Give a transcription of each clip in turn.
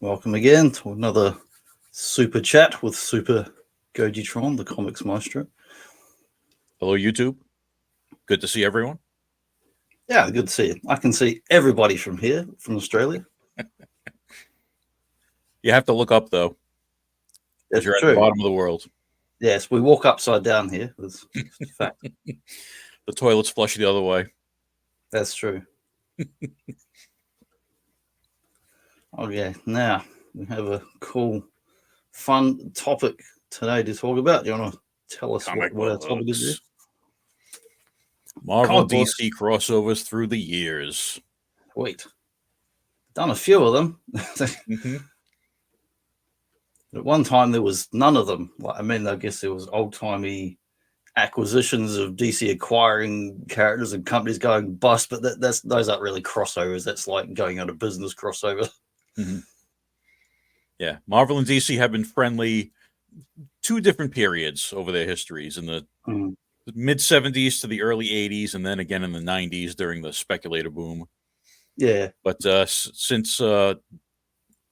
Welcome again to another super chat with Super Gojitron, the comics maestro. Hello, YouTube. Good to see everyone. Yeah, good to see you. I can see everybody from here, from Australia. You have to look up, though, because That's you're at true. the bottom of the world. Yes, we walk upside down here. That's a fact. The toilets flush the other way. That's true. Okay, now we have a cool, fun topic today to talk about. Do you want to tell us what our topic is there? Marvel DC crossovers through the years. Wait. Done a few of them. At one time, there was none of them. I guess there was old-timey acquisitions of DC acquiring characters and companies going bust, but those aren't really crossovers. That's like going out of business crossover. Yeah, Marvel and DC have been friendly two different periods over their histories, in the mid-70s to the early 80s, and then again in the 90s during the speculator boom. Yeah. But since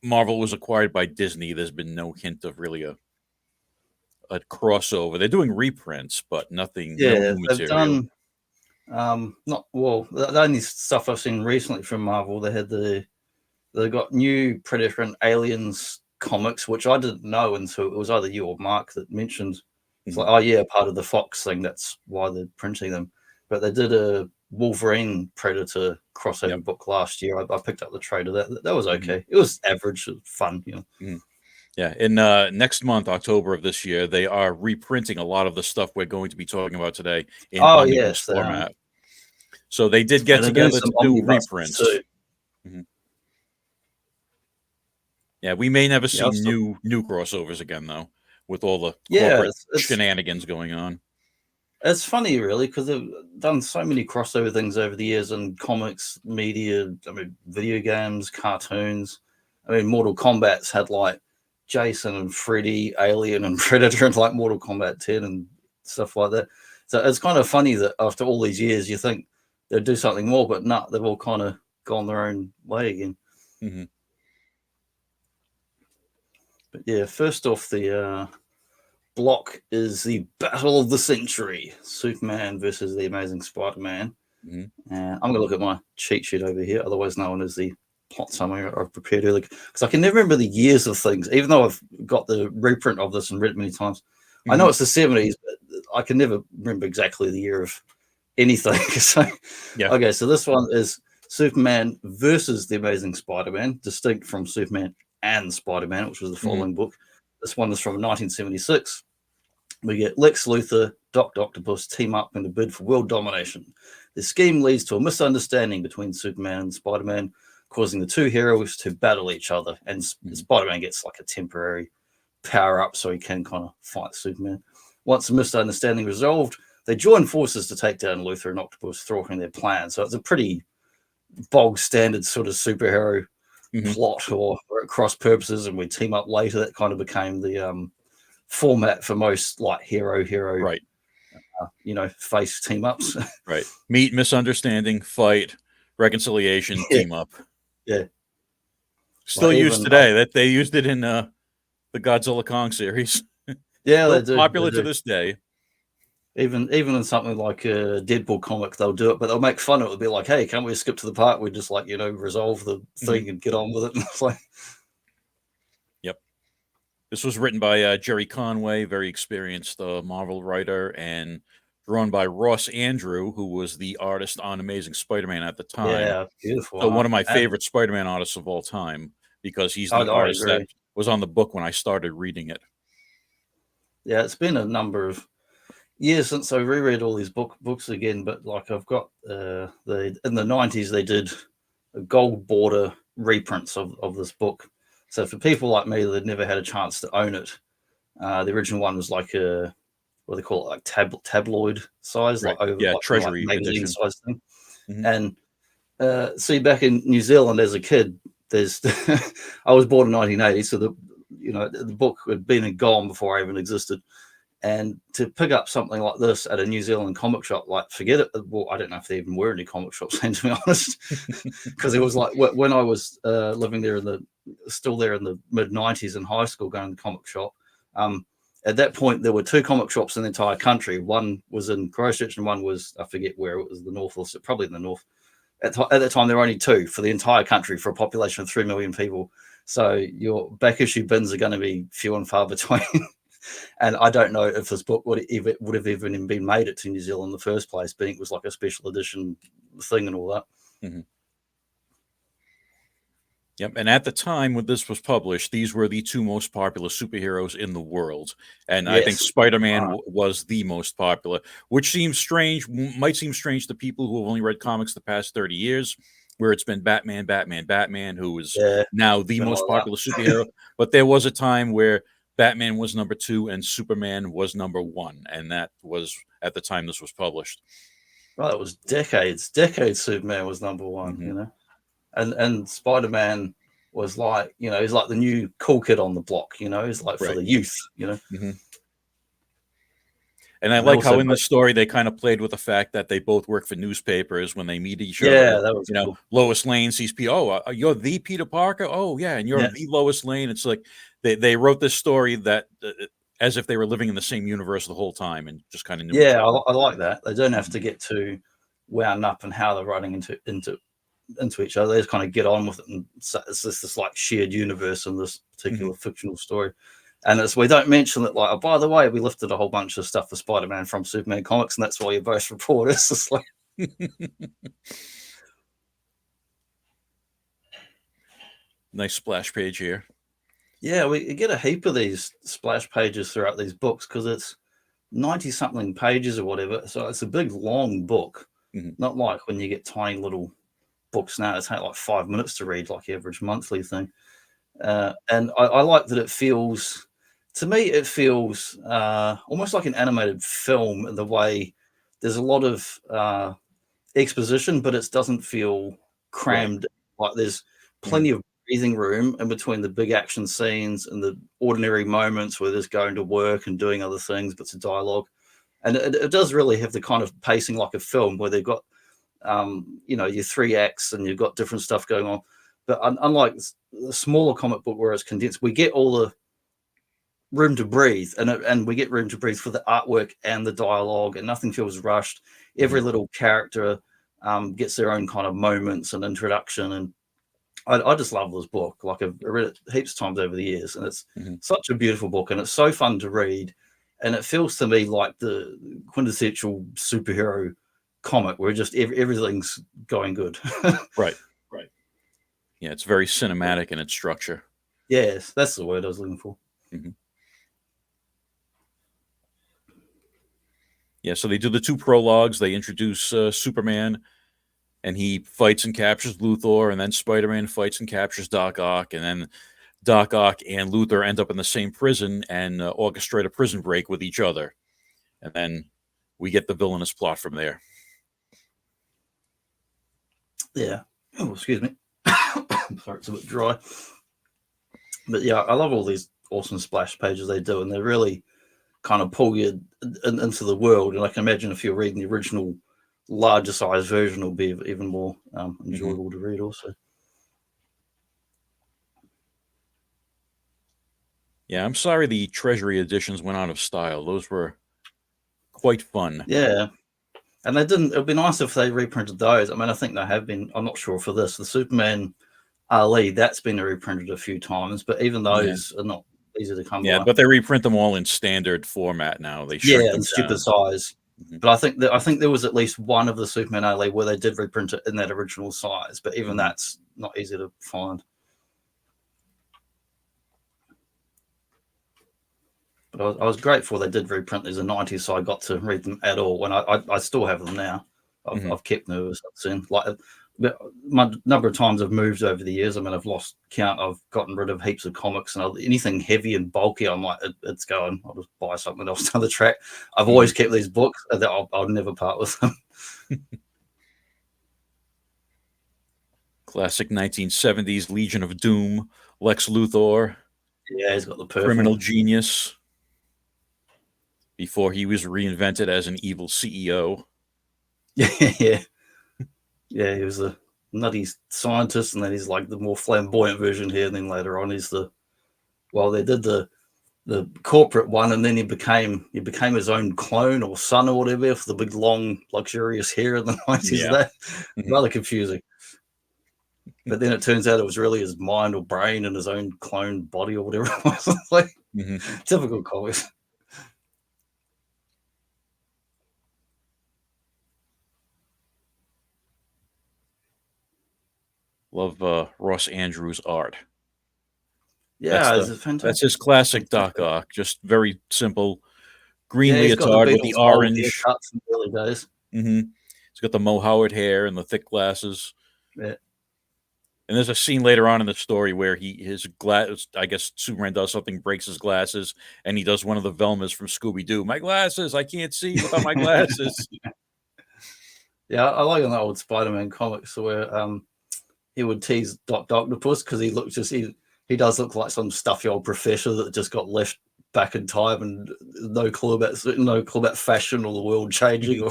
Marvel was acquired by Disney, there's been no hint of really a crossover. They're doing reprints, but nothing. Yeah, no new they've material. done. The only stuff I've seen recently from Marvel, they got new Predator and Aliens comics, which I didn't know until it was either you or Mark that mentioned. It's like, oh yeah, part of the Fox thing. That's why they're printing them. But they did a Wolverine Predator crossover book last year. I picked up the trade of that. That was okay. It was average. It was fun, you know. Yeah, in next month, October of this year, they are reprinting a lot of the stuff we're going to be talking about today in omnibus format. So they did get together to do reprints. Yeah, we may never see new crossovers again, though, with all the corporate shenanigans going on. It's funny, really, because they've done so many crossover things over the years in comics, media, video games, cartoons. Mortal Kombat's had like Jason and Freddy, Alien and Predator, and like Mortal Kombat 10 and stuff like that. So it's kind of funny that after all these years, you think they'd do something more, but no, they've all kind of gone their own way again. But yeah, first off, the block is the Battle of the Century, Superman versus the Amazing Spider-Man. I'm going to look at my cheat sheet over here, otherwise known as the plot summary I've prepared earlier, because I can never remember the years of things, even though I've got the reprint of this and read it many times. I know it's the 70s, but I can never remember exactly the year of anything. Okay, so this one is Superman versus the Amazing Spider-Man, distinct from Superman and Spider-Man, which was the following book. This one is from 1976. We get Lex Luthor, Dr. Octopus team up in a bid for world domination. The scheme leads to a misunderstanding between Superman and Spider-Man, causing the two heroes to battle each other. And Spider-Man gets like a temporary power-up so he can kind of fight Superman. Once the misunderstanding resolved, they join forces to take down Luthor and Octopus, thwarting their plan. So it's a pretty bog-standard sort of superhero plot or at cross purposes, and we team up later. That kind of became the format for most like hero right face team ups. Right, meet, misunderstanding, fight, reconciliation, team up. Still used today. That they used it in the Godzilla Kong series. They do. Popular to this day. Even in something like a Deadpool comic, they'll do it, but they'll make fun of it. It'll be like, hey, can't we skip to the part where we just resolve the thing and get on with it? And it's like, this was written by Jerry Conway, very experienced Marvel writer, and drawn by Ross Andrew, who was the artist on Amazing Spider-Man at the time. Yeah, beautiful. So one of my favorite Spider-Man artists of all time, because he's the artist that was on the book when I started reading it. Yeah, it's been a number of years since I reread all these books again, but like I've got in the 90s they did a gold border reprints of this book. So for people like me that never had a chance to own it, the original one was like a what they call it, like tabloid size, right. Treasury magazine size thing. And see, back in New Zealand as a kid, there's I was born in 1980, so the book had been gone before I even existed. And to pick up something like this at a New Zealand comic shop, like, forget it. Well, I don't know if there even were any comic shops then, to be honest, because it was like when I was living there in the still there in the mid-90s in high school going to the comic shop. At that point, there were 2 comic shops in the entire country. One was in Christchurch and one was, I forget where, it was the north, or probably in the north. At that time, there were only 2 for the entire country for a population of 3 million people. So your back issue bins are going to be few and far between. And I don't know if this book would have even been made it to New Zealand in the first place, being it was like a special edition thing and all that. Mm-hmm. Yep. And at the time when this was published, these were the 2 most popular superheroes in the world. And yes, I think Spider-Man was the most popular, which might seem strange to people who have only read comics the past 30 years, where it's been Batman, who is now the most popular superhero. But there was a time where Batman was number 2 and Superman was number 1. And that was at the time this was published. Well, it was decades Superman was number 1, mm-hmm. you know. And Spider-Man was like, you know, he's like the new cool kid on the block, you know, he's like for the youth, you know. Mm-hmm. And I like how in the story they kind of played with the fact that they both work for newspapers when they meet each other. Yeah, that was cool. Lois Lane sees Peter. Oh, you're the Peter Parker? Oh, yeah, and you're the Lois Lane. It's like they wrote this story that as if they were living in the same universe the whole time and just kind of knew. Yeah, I like that. They don't have to get too wound up in how they're running into each other. They just kind of get on with it, and it's just this like shared universe in this particular fictional story. And we don't mention that, like, oh, by the way, we lifted a whole bunch of stuff for Spider-Man from Superman comics, and that's why you're both reporters. It's like nice splash page here. Yeah, we get a heap of these splash pages throughout these books because it's 90-something pages or whatever. So it's a big, long book. Not like when you get tiny little books now. It takes like 5 minutes to read, like the average monthly thing. And I like that it feels, to me, it feels almost like an animated film in the way there's a lot of exposition, but it doesn't feel crammed. Like there's plenty of breathing room in between the big action scenes and the ordinary moments where there's going to work and doing other things, bits of dialogue. And it does really have the kind of pacing like a film where they've got, your 3 acts and you've got different stuff going on. But unlike the smaller comic book where it's condensed, we get all the room to breathe, and we get room to breathe for the artwork and the dialogue, and nothing feels rushed. Every little character gets their own kind of moments and introduction. And I just love this book. Like I've read it heaps of times over the years, and it's such a beautiful book, and it's so fun to read. And it feels to me like the quintessential superhero comic where just everything's going good. Right. Yeah, it's very cinematic in its structure. Yes, that's the word I was looking for. Yeah, so they do the 2 prologues. They introduce Superman, and he fights and captures Luthor, and then Spider-Man fights and captures Doc Ock, and then Doc Ock and Luthor end up in the same prison and orchestrate a prison break with each other. And then we get the villainous plot from there. Yeah. Oh, excuse me. Sorry, it's a bit dry. But yeah, I love all these awesome splash pages they do, and they really kind of pull you into the world. And I can imagine if you're reading the original larger size version, it'll be even more enjoyable to read also. Yeah, I'm sorry the Treasury editions went out of style. Those were quite fun. Yeah. And they didn't. It would be nice if they reprinted those. I mean, I think they have been. I'm not sure for this. The Superman Ali, that's been reprinted a few times, but even those are not easy to come by. Yeah, but they reprint them all in standard format now. They in stupid size. But I think there was at least one of the Superman Ali where they did reprint it in that original size, but even that's not easy to find. But I was grateful they did reprint these in the 90s, so I got to read them at all. And I still have them now. I've kept them ever since. Like my number of times I've moved over the years. I mean, I've lost count. I've gotten rid of heaps of comics, and anything heavy and bulky, I'm like, it's going. I'll just buy something else down the track. I've always kept these books, and I'll never part with them. Classic 1970s Legion of Doom, Lex Luthor. Yeah, he's got the perfect criminal genius. Before he was reinvented as an evil CEO. Yeah, he was the nutty scientist, and then he's like the more flamboyant version here. And then later on, he's they did the corporate one, and then he became his own clone or son or whatever with the big long luxurious hair in the 90s. Yeah. That rather confusing. But then it turns out it was really his mind or brain and his own clone body or whatever it was. Like typical comics. Love Ross Andrews' art. Yeah, it's fantastic. That's his classic Doc Ock. Just very simple green leotard with the orange. Cuts in the early days. He's got the Mo Howard hair and the thick glasses. Yeah. And there's a scene later on in the story where I guess Superman does something, breaks his glasses, and he does one of the Velmas from Scooby-Doo. My glasses, I can't see without my glasses. Yeah, I like in the old Spider-Man comics where he would tease Dr. Octopus because he does look like some stuffy old professor that just got left back in time and no clue about fashion or the world changing.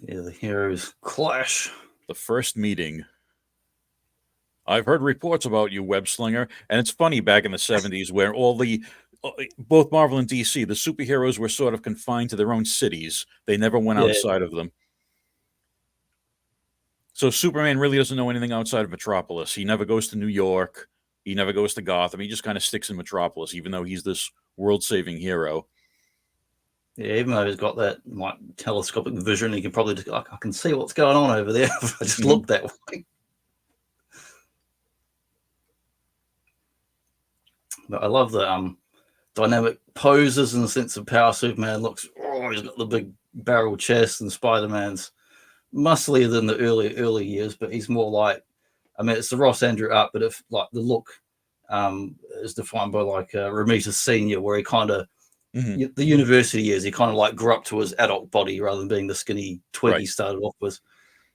Yeah, the heroes clash. The first meeting. I've heard reports about you, Web Slinger, and it's funny back in the 70s where both Marvel and DC, the superheroes were sort of confined to their own cities. They never went outside of them. So Superman really doesn't know anything outside of Metropolis. He never goes to New York. He never goes to Gotham. He just kind of sticks in Metropolis, even though he's this world-saving hero. Yeah, even though he's got that like telescopic vision, he can probably just I can see what's going on over there if I just look that way. But I love the dynamic poses and the sense of power. Superman looks, he's got the big barrel chest, and Spider-Man's musclier than the early years, but he's more like, I mean, it's the Ross Andrew art, but if like the look is defined by like Romita Senior, where he kind of the university years, he kind of like grew up to his adult body rather than being the skinny twig he started off with.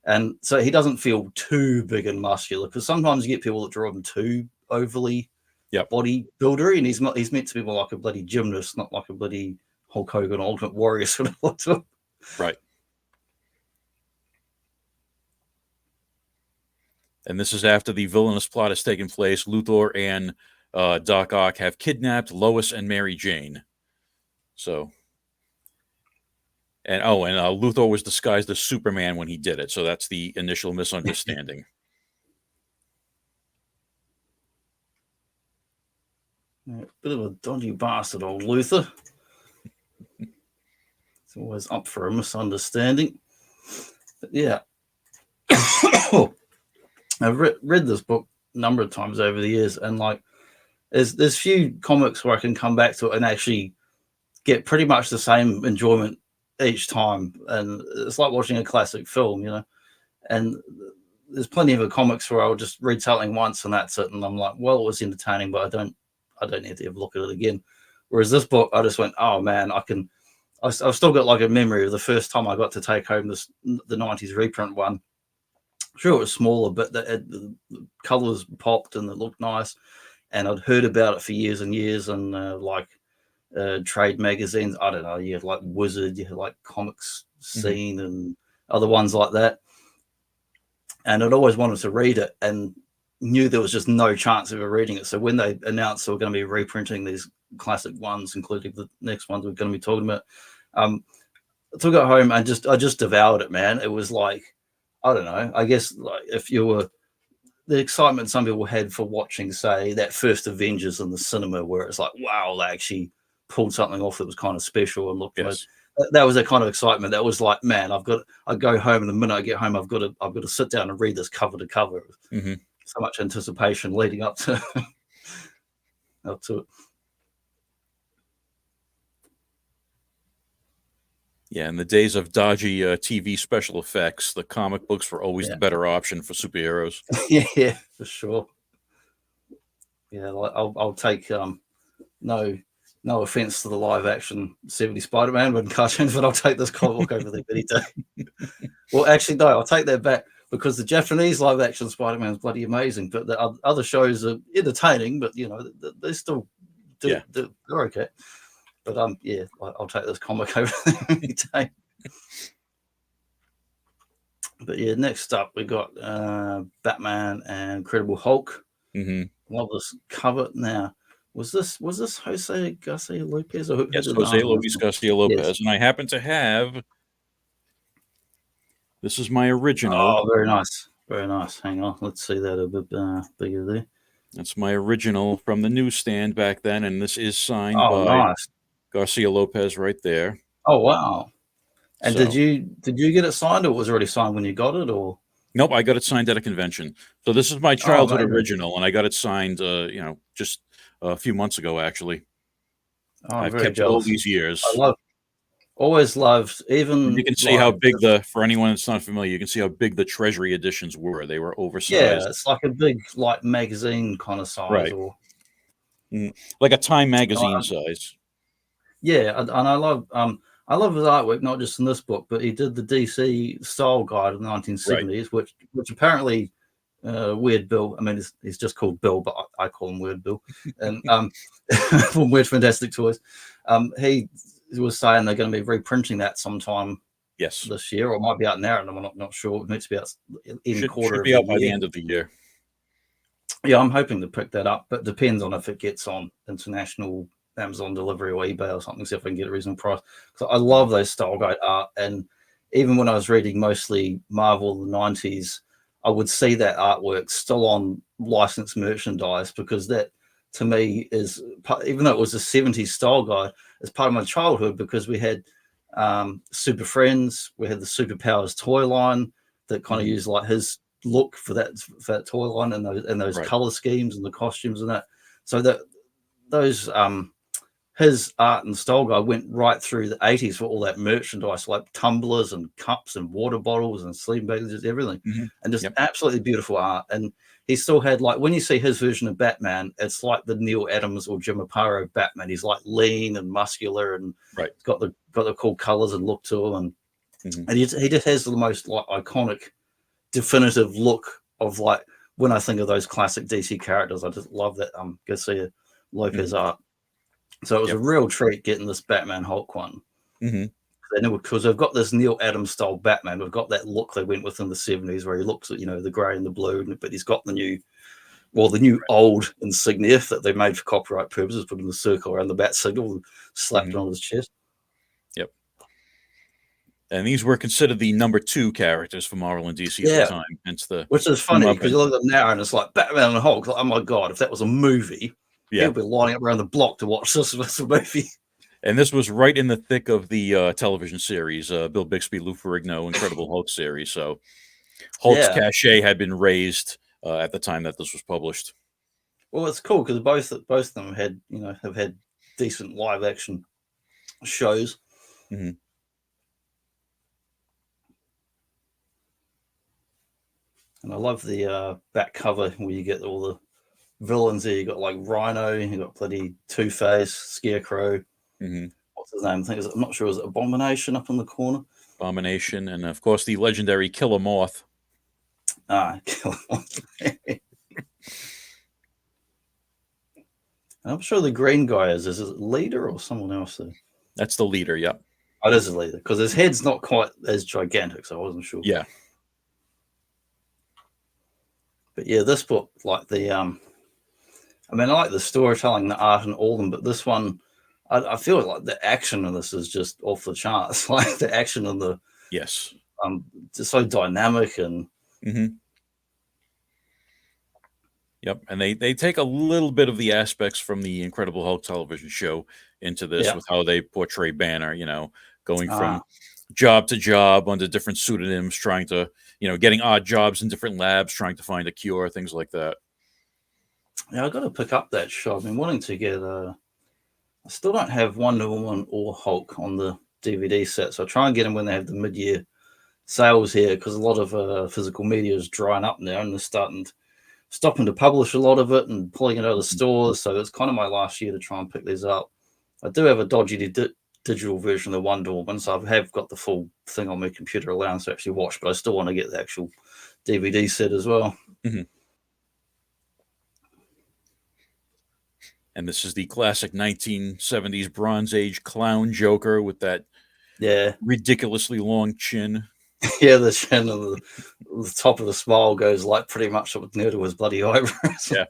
And so he doesn't feel too big and muscular, because sometimes you get people that draw him too overly bodybuilder, and he's meant to be more like a bloody gymnast, not like a bloody Hulk Hogan Ultimate Warrior sort of look. Right. And this is after the villainous plot has taken place. Luthor and Doc Ock have kidnapped Lois and Mary Jane. So, and Luthor was disguised as Superman when he did it. So that's the initial misunderstanding. Bit of a dodgy bastard, old Luthor. It's always up for a misunderstanding. But yeah. I've read this book a number of times over the years, and like there's few comics where I can come back to it and actually get pretty much the same enjoyment each time. And it's like watching a classic film, you know. And there's plenty of comics where I'll just read something once and that's it, and I'm like, well, it was entertaining, but I don't need to ever look at it again. Whereas this book, I just went, oh man, I've still got like a memory of the first time I got to take home the 90s reprint one. Sure, it was smaller, but the colors popped and it looked nice. And I'd heard about it for years and years, and trade magazines. I don't know. You had like Wizard, you had like Comics Scene, and other ones like that. And I'd always wanted to read it, and knew there was just no chance of ever reading it. So when they announced they were going to be reprinting these classic ones, including the next ones we're going to be talking about, I took it home and I just devoured it, man. It was like, I don't know. I guess like if you were the excitement some people had for watching, say, that first Avengers in the cinema, where it's like, wow, they actually pulled something off that was kind of special and looked nice. That was that kind of excitement. That was like, man, I go home, and the minute I get home, I've got to sit down and read this cover to cover. So much anticipation leading up to it. Yeah, in the days of dodgy TV special effects, the comic books were always the better option for superheroes. Yeah, for sure. Yeah, I'll take no offense to the live action 70 Spider-Man and cartoons, but I'll take this comic book over there any day. Well, actually, no, I'll take that back, because the Japanese live action Spider-Man is bloody amazing. But the other shows are entertaining, but you know, they're still they're okay. But yeah, I'll take this comic over there any day. But yeah, next up we got Batman and Incredible Hulk. Love this cover. Now, was this Jose Garcia Lopez? Or yes, Jose Luis Garcia Lopez. Yes. And I happen to have, this is my original. Oh, very nice. Very nice. Hang on. Let's see that a bit bigger there. That's my original from the newsstand back then. And this is signed by Garcia Lopez right there. Oh, wow. And so, did you get it signed, or was it already signed when you got it, or? Nope, I got it signed at a convention. So this is my childhood original, and I got it signed, just a few months ago, actually. Oh, I've kept it all these years. Always loved, even. And you can see how big for anyone that's not familiar, you can see how big the Treasury editions were. They were oversized. Yeah, it's like a big, magazine kind of size, right? Or like a Time magazine size. Yeah, and I love his artwork, not just in this book, but he did the DC style guide in the 1970s, which apparently Weird Bill. I mean, he's just called Bill, but I call him Weird Bill, and from Weird Fantastic Toys. He was saying they're going to be reprinting that sometime. Yes, this year, or it might be out now, and I'm not sure. It needs to be out in quarter. Should be out by the end of the year. Yeah, I'm hoping to pick that up, but it depends on if it gets on international Amazon delivery or eBay or something, see if I can get a reasonable price. So I love those style guide art, and even when I was reading mostly Marvel in the 90s, I would see that artwork still on licensed merchandise, because that to me is, even though it was a 70s style guide, it's part of my childhood, because we had Super Friends, we had the Superpowers toy line that kind of used like his look for that toy line, and those color schemes and the costumes and that. So that those his art and style guide went right through the 80s for all that merchandise, like tumblers and cups and water bottles and sleeping bags, just everything, and just absolutely beautiful art. And he still had, like, when you see his version of Batman, it's like the Neil Adams or Jim Aparo Batman. He's like lean and muscular, and got the cool colors and look to him, and he just has the most like iconic, definitive look of, like, when I think of those classic DC characters, I just love that Garcia Lopez art. So it was a real treat getting this Batman Hulk one. Because they've got this Neil Adams style Batman. We've got that look they went with in the 70s, where he looks at, the grey and the blue, but he's got the new old insignia that they made for copyright purposes, put in the circle around the bat signal and slapped it on his chest. Yep. And these were considered the number 2 characters for Marvel and DC at the time. Which is funny, because you look at them now and it's like Batman and Hulk. Like, oh my God, if that was a movie, he'll be lining up around the block to watch this movie. And this was right in the thick of the television series, Bill Bixby, Lou Ferrigno, Incredible Hulk series. So Hulk's cachet had been raised at the time that this was published. Well, it's cool because both of them had have had decent live action shows. And I love the back cover where you get all the villains there. You got like Rhino, you got bloody Two-Face, Scarecrow. What's his name? I'm not sure. Is it Abomination up in the corner? Abomination, and of course the legendary Killer Moth. Killer Moth. I'm sure the green guy is it leader or someone else there? That's the leader. Yep. Oh, it is the leader, because his head's not quite as gigantic, so I wasn't sure. Yeah. But yeah, this book, like the I like the storytelling, the art, and all of them, but this one, I feel like the action in this is just off the charts. Like the action and the just so dynamic and Yep, and they take a little bit of the aspects from the Incredible Hulk television show into this with how they portray Banner. Going from job to job under different pseudonyms, trying to getting odd jobs in different labs, trying to find a cure, things like that. Yeah, I got to pick up that show. I've been wanting to get. I still don't have Wonder Woman or Hulk on the DVD set, so I try and get them when they have the mid-year sales here, because a lot of physical media is drying up now, and they're stopping to publish a lot of it and pulling it out of the stores. So it's kind of my last year to try and pick these up. I do have a dodgy digital version of Wonder Woman, so I have got the full thing on my computer allowance to actually watch, but I still want to get the actual DVD set as well. And this is the classic 1970s Bronze Age clown Joker with that ridiculously long chin. Yeah, the chin and the top of the smile goes like pretty much up near to his bloody eyebrows. Yeah.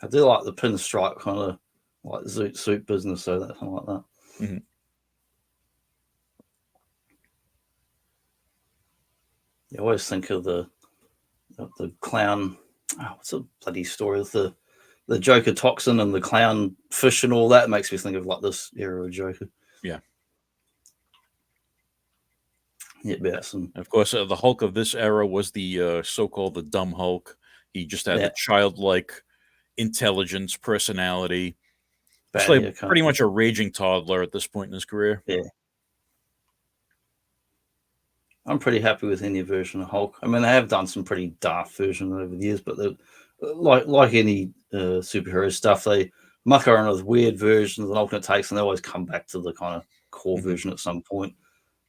I do like the pinstripe kind of like zoot suit business, so that kind of like that. Mm-hmm. You always think of the clown. Oh, what's the bloody story with the Joker toxin and the clown fish and all that? It makes me think of like this era of Joker. Yeah. Yeah, of course, the Hulk of this era was the so-called the dumb Hulk. He just had the childlike intelligence, personality. Like pretty much a raging toddler at this point in his career. Yeah. I'm pretty happy with any version of Hulk. I mean, they have done some pretty daft versions over the years, but like any superhero stuff, they muck around with weird versions and alternate takes, and they always come back to the kind of core version at some point.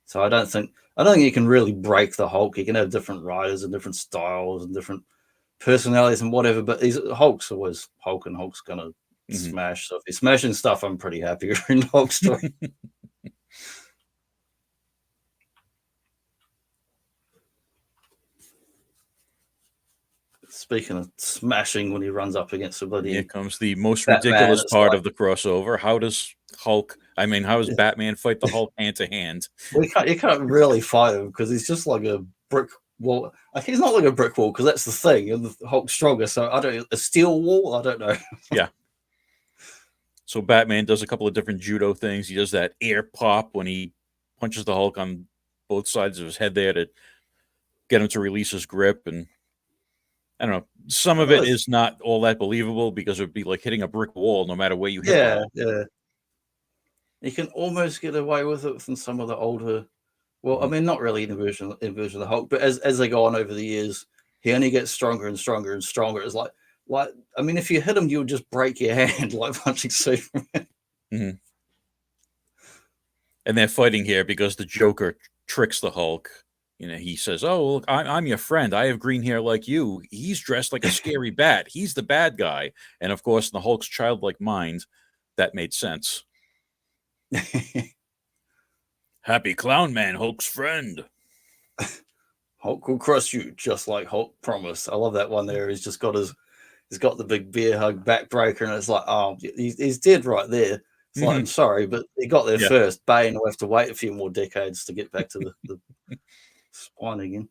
So I don't think you can really break the Hulk. You can have different writers and different styles and different personalities and whatever, but Hulk's always Hulk, and Hulk's gonna smash. So if he's smashing stuff, I'm pretty happy in Hulk story. Speaking of smashing, when he runs up against somebody, here comes the most ridiculous part of the crossover. How does Batman fight the Hulk hand to hand? Well, you can't really fight him because he's just like a brick wall. He's not like a brick wall because that's the thing. And the Hulk's stronger, so a steel wall. I don't know. Yeah. So Batman does a couple of different judo things. He does that air pop when he punches the Hulk on both sides of his head there to get him to release his grip. And I don't know. Some of it is not all that believable because it would be like hitting a brick wall no matter where you hit the Hulk. Yeah. You can almost get away with it from some of the older. Well, I mean, not really in version of the Hulk, but as they go on over the years, he only gets stronger and stronger and stronger. It's like I mean, if you hit him, you'll just break your hand like punching Superman. Mm-hmm. And they're fighting here because the Joker tricks the Hulk. You know, he says, "Oh, look, I'm your friend. I have green hair like you." He's dressed like a scary bat. He's the bad guy. And of course, in the Hulk's childlike mind, that made sense. Happy clown man, Hulk's friend. Hulk will crush you just like Hulk promised. I love that one there. He's got the big bear hug backbreaker, and it's like, oh, he's dead right there. It's like, I'm sorry, but he got there first. Bane will have to wait a few more decades to get back to the spine again.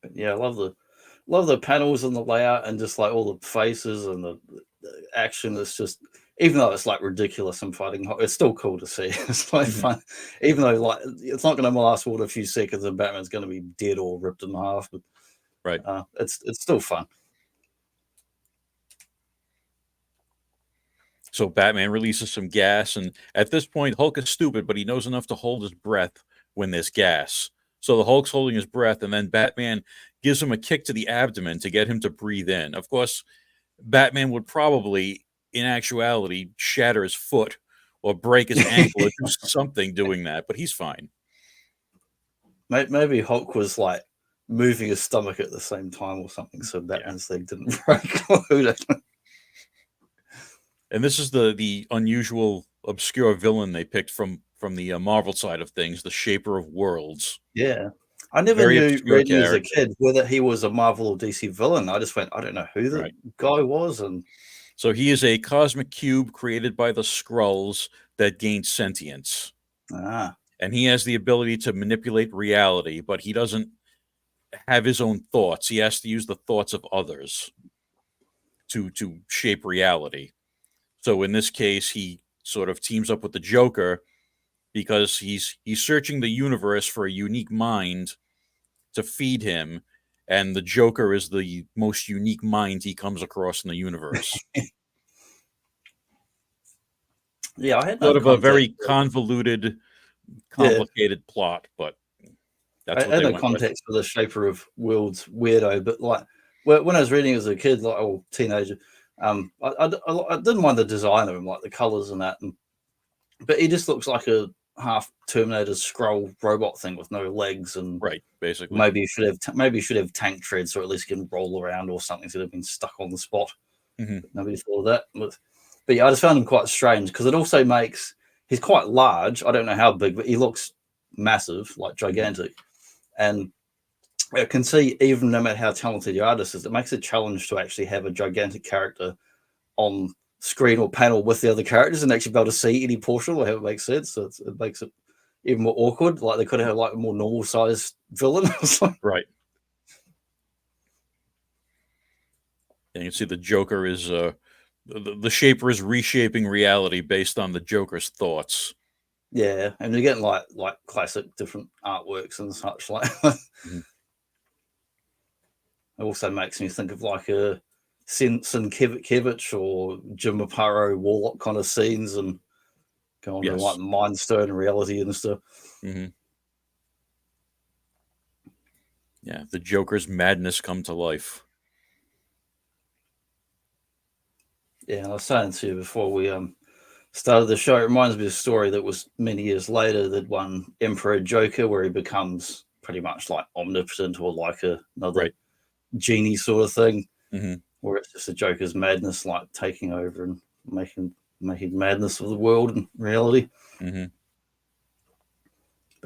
But yeah, I love the panels and the layout and just like all the faces and the action. It's just, even though it's like ridiculous and fighting, it's still cool to see. It's like fun, even though like it's not going to last more than a few seconds and Batman's going to be dead or ripped in half. But it's still fun. So Batman releases some gas, and at this point, Hulk is stupid, but he knows enough to hold his breath when there's gas. So the Hulk's holding his breath, and then Batman gives him a kick to the abdomen to get him to breathe in. Of course, Batman would probably, in actuality, shatter his foot or break his ankle or do something doing that, but he's fine. Maybe Hulk was like moving his stomach at the same time or something, so Batman's leg didn't break. And this is the unusual, obscure villain they picked from the Marvel side of things, the Shaper of Worlds. Yeah. I never knew really as a kid whether he was a Marvel or DC villain. I just went, I don't know who the guy was. And so he is a cosmic cube created by the Skrulls that gained sentience. And he has the ability to manipulate reality, but he doesn't have his own thoughts. He has to use the thoughts of others to shape reality. So in this case, he sort of teams up with the Joker because he's searching the universe for a unique mind to feed him, and the Joker is the most unique mind he comes across in the universe. Yeah, I had sort of a very convoluted, complicated plot, but that's what I had no context for the Shaper of Worlds weirdo, but like when I was reading as a kid, like teenager, I didn't mind the design of him, like the colors and that, and but he just looks like a half Terminator Skrull robot thing with no legs, and basically maybe you should have tank treads, or at least can roll around or something instead of being stuck on the spot. Nobody thought of that. But yeah, I just found him quite strange because it also makes he's quite large. I don't know how big, but he looks massive, like gigantic, and I can see even no matter how talented the artist is, it makes a challenge to actually have a gigantic character on screen or panel with the other characters and actually be able to see any portion or how it makes sense. So it makes it even more awkward. Like they could have like a more normal sized villain. Right. And you can see the Joker is the Shaper is reshaping reality based on the Joker's thoughts. Yeah, and you're getting like classic different artworks and such. Like it also makes me think of like a Sienkiewicz or Jim Aparo Warlock kind of scenes, and going to like Mind Stone and reality and stuff. Yeah, the Joker's madness come to life. Yeah, I was saying to you before we started the show, it reminds me of a story that was many years later, that one Emperor Joker, where he becomes pretty much like omnipotent or like another genie sort of thing, where it's just the Joker's madness like taking over and making madness of the world and reality. But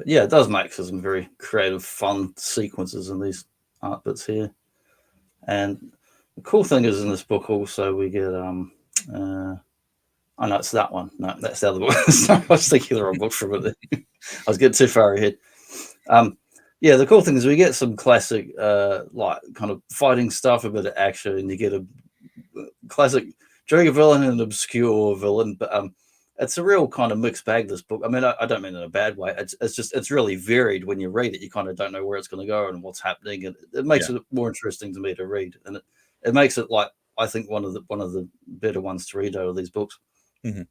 yeah, it does make for some very creative, fun sequences in these art bits here. And the cool thing is in this book also we get oh no, it's that one. No, that's the other book. I was thinking the wrong book for a minute. I was getting too far ahead. Yeah, the cool thing is we get some classic like kind of fighting stuff, a bit of action, and you get a classic Joker villain and an obscure villain, but it's a real kind of mixed bag, this book. I mean, I don't mean in a bad way. It's really varied. When you read it, you kind of don't know where it's going to go and what's happening, and it makes it more interesting to me to read, and it makes it, like, I think one of the better ones to read out of these books. I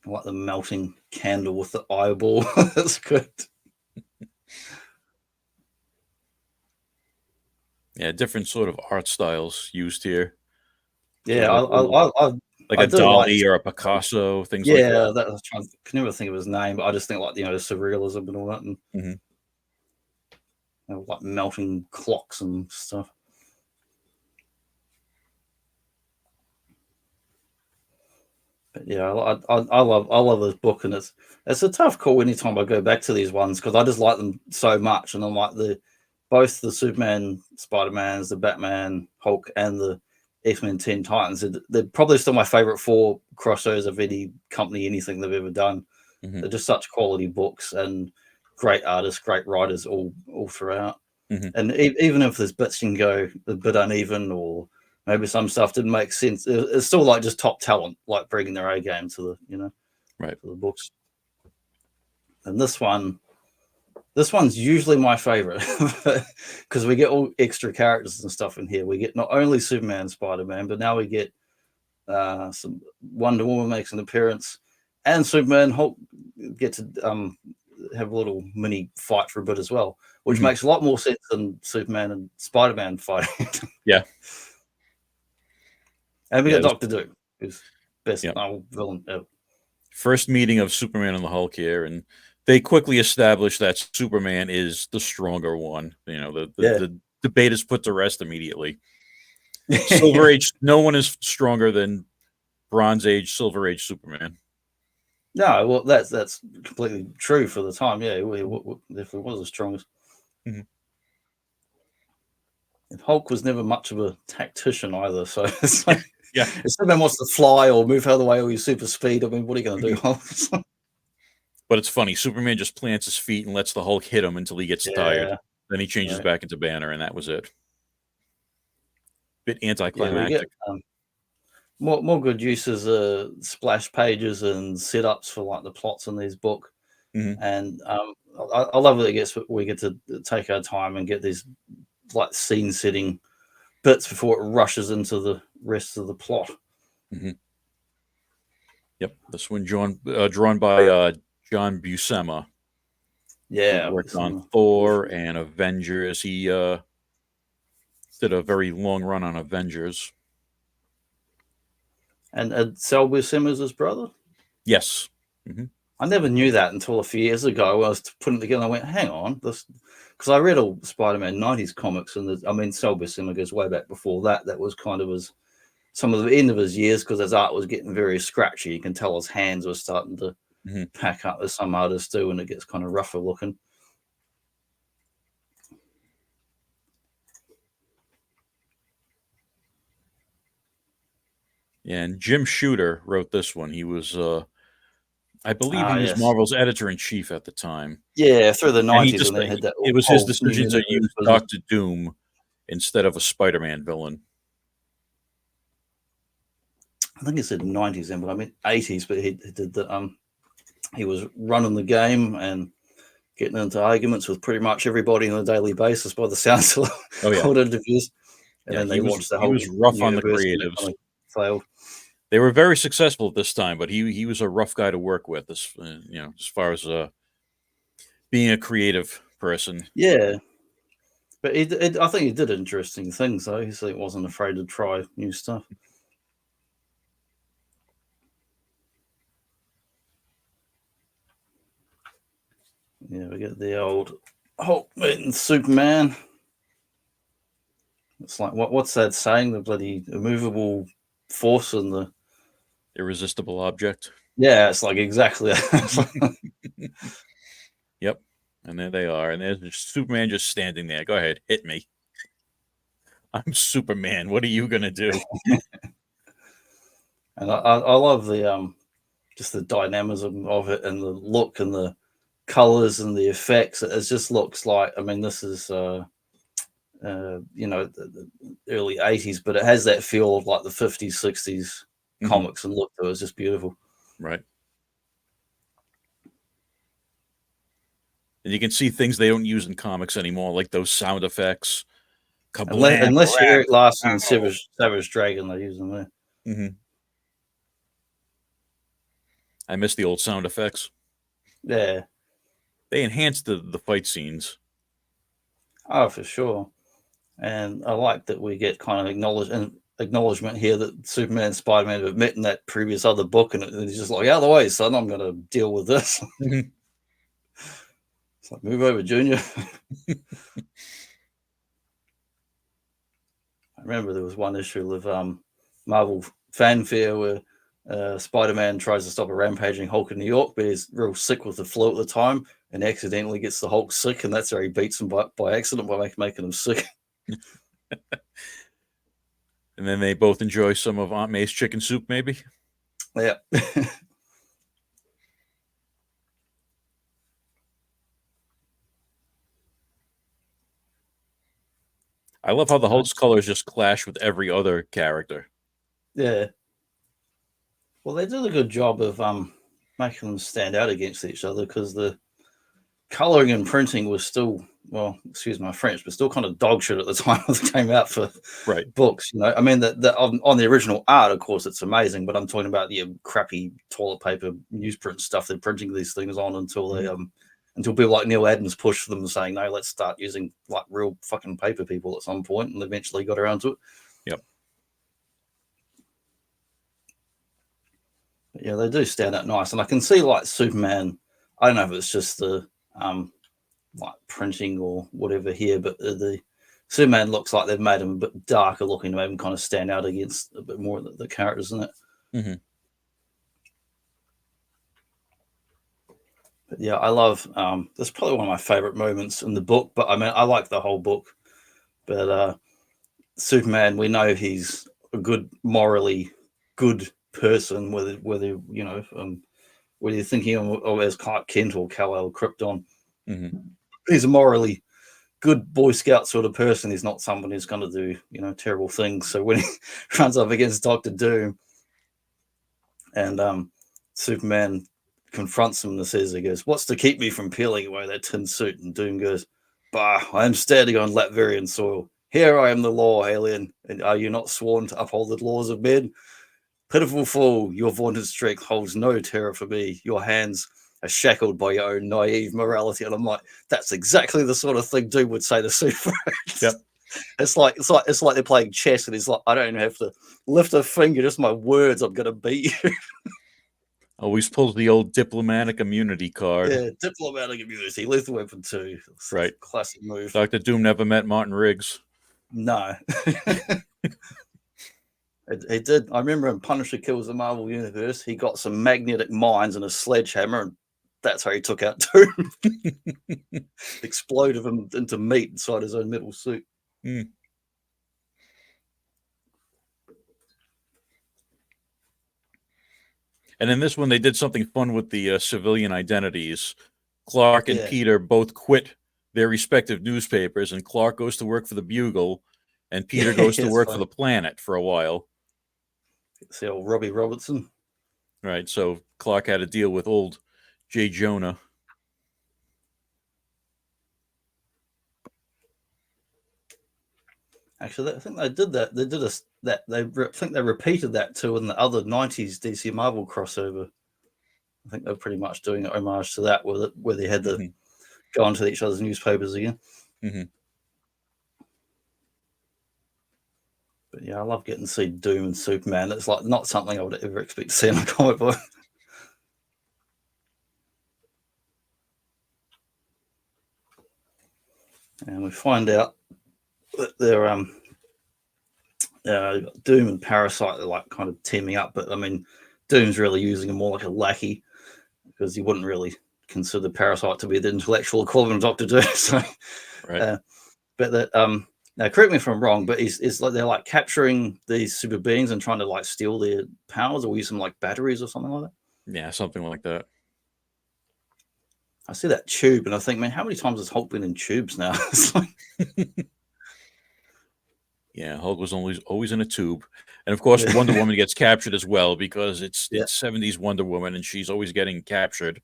like the melting candle with the eyeball. That's good. Yeah, different sort of art styles used here. Yeah, like a Dali or a Picasso, things like that. Yeah, I can never think of his name, but I just think, like, surrealism and all that, and like melting clocks and stuff. But yeah, I love this book, and it's a tough call anytime I go back to these ones because I just like them so much, and I'm like both the Superman, Spider-Mans, the Batman, Hulk, and the X-Men Teen Titans. They're probably still my favorite 4 crossovers of any company, anything they've ever done. They're just such quality books and great artists, great writers all throughout. And even if there's bits you can go a bit uneven, or maybe some stuff didn't make sense, it's still like just top talent, like bringing their A game to the to the books. And this one's usually my favorite because we get all extra characters and stuff in here. We get not only Superman, Spider-Man, but now we get some Wonder Woman makes an appearance, and Superman, Hulk get to have a little mini fight for a bit as well, which makes a lot more sense than Superman and Spider-Man fighting. Yeah. And we got Dr. Doom, who's best villain ever. First meeting of Superman and the Hulk here, and they quickly establish that Superman is the stronger one. The debate is put to rest immediately. Silver Age, no one is stronger than Bronze Age, Silver Age Superman. No, well, that's completely true for the time. Yeah, he definitely was the strongest. And Hulk was never much of a tactician either. So it's like, if Superman wants to fly or move out of the way or use super speed, I mean, what are you going to do, Hulk? But it's funny. Superman just plants his feet and lets the Hulk hit him until he gets tired. Then he changes back into Banner, and that was it. Bit anticlimactic. More good uses of splash pages and setups for like the plots in these books. And I love that we get to take our time and get these like scene setting bits before it rushes into the rest of the plot. Yep, this one drawn by John Buscema. Yeah, he worked on Thor and Avengers. He did a very long run on Avengers. And Selby Simmons' his brother? Yes. Mm-hmm. I never knew that until a few years ago. I was putting it together. I went, hang on, this, because I read all Spider-Man 90s comics, and Selby Simmons goes way back before that. That was kind of some of the end of his years, because his art was getting very scratchy. You can tell his hands were starting to pack up, as some artists do, and it gets kind of rougher looking. Yeah, and Jim Shooter wrote this one. He was, I believe, he was Marvel's editor-in-chief at the time. Yeah, through the 90s, and they had that. It was his decision to use Dr. Doom instead of a Spider-Man villain. I think it said 90s then, but I mean 80s. But he did the he was running the game and getting into arguments with pretty much everybody on a daily basis by the sounds of old interviews. And then they launched the whole. He was rough on the creatives. Kind of failed. They were very successful at this time, but he was a rough guy to work with, as far as being a creative person. Yeah, but I think he did interesting things though. He wasn't afraid to try new stuff. Yeah, we get the old Hulk meeting Superman. It's like what's that saying? The bloody immovable force and the irresistible object. Yeah, it's like exactly that. Yep. And there they are. And there's Superman just standing there. Go ahead, hit me. I'm Superman. What are you gonna do? And I love the just the dynamism of it, and the look and the colors and the effects. It just looks like, I mean, this is the early 80s, but it has that feel of like the 50s, 60s comics and look. It was just beautiful. Right. And you can see things they don't use in comics anymore, like those sound effects. Unless you're Eric Larson and Savage Dragon, they use them there. Mm-hmm. I miss the old sound effects. Yeah. They enhanced the fight scenes. Oh, for sure. And I like that we get kind of acknowledgement here that Superman and Spider-Man have met in that previous other book, and he's just like, out of the way, son, I'm going to deal with this. It's like, move over, Junior. I remember there was one issue of Marvel Fanfare where Spider-Man tries to stop a rampaging Hulk in New York, but he's real sick with the flu at the time and accidentally gets the Hulk sick, and that's how he beats him by accident, by making him sick. And then they both enjoy some of Aunt May's chicken soup, maybe? Yeah. I love how the Hulk's colors just clash with every other character. Yeah. Well, they did a good job of making them stand out against each other, because the coloring and printing was still, well, excuse my French, but still kind of dog shit at the time it came out for books. I mean, on the original art, of course, it's amazing, but I'm talking about the crappy toilet paper newsprint stuff they're printing these things on until they until people like Neil Adams pushed them, saying, no, let's start using like real fucking paper people at some point, and eventually got around to it. Yep. But yeah, they do stand out nice, and I can see like Superman. I don't know if it's just the like printing or whatever here, but the Superman looks like they've made him a bit darker looking to make him kind of stand out against a bit more of the characters, isn't it? Mm-hmm. But yeah, I love that's probably one of my favorite moments in the book, but I mean, I like the whole book, but Superman, we know he's a morally good person, whether you're thinking of as Clark Kent or Kal-El Krypton. Mm-hmm. He's a morally good Boy Scout sort of person. He's not someone who's going to do, terrible things. So when he runs up against Dr. Doom and Superman confronts him and says, he goes, what's to keep me from peeling away that tin suit? And Doom goes, bah, I am standing on Latverian soil. Here I am the law, alien. And are you not sworn to uphold the laws of men? Pitiful fool, your vaunted strength holds no terror for me. Your hands are shackled by your own naive morality. And I'm like, that's exactly the sort of thing Doom would say to Superman. Yep. It's like they're playing chess, and he's like, I don't even have to lift a finger, just my words, I'm gonna beat you. Always pulls the old diplomatic immunity card. Yeah, diplomatic immunity, Lethal Weapon 2. Right. Classic move. Dr. Doom never met Martin Riggs. No. He did. I remember in Punisher Kills the Marvel Universe, he got some magnetic mines and a sledgehammer, and that's how he took out Doom. Exploded him into meat inside his own metal suit. Mm. And in this one, they did something fun with the civilian identities. Clark and Peter both quit their respective newspapers, and Clark goes to work for the Bugle, and Peter goes to work for the Planet for a while. It's the old Robbie Robertson. Right, so Clark had to deal with old J. Jonah. Actually, I think they did that. They did that. I think they repeated that too in the other '90s DC Marvel crossover. I think they're pretty much doing an homage to that, where they had to go onto each other's newspapers again. But yeah, I love getting to see Doom and Superman. It's like not something I would ever expect to see in a comic book. And we find out that they're Doom and Parasite are like kind of teaming up, but I mean, Doom's really using him more like a lackey, because he wouldn't really consider Parasite to be the intellectual equivalent of Doctor Doom. So, right. But that now, correct me if I'm wrong, but it's like they're like capturing these super beings and trying to like steal their powers or use them like batteries or something like that. Yeah, something like that. I see that tube and I think, man, how many times has Hulk been in tubes now? Yeah, Hulk was always in a tube. And of course, Wonder Woman gets captured as well, because it's 70s Wonder Woman and she's always getting captured.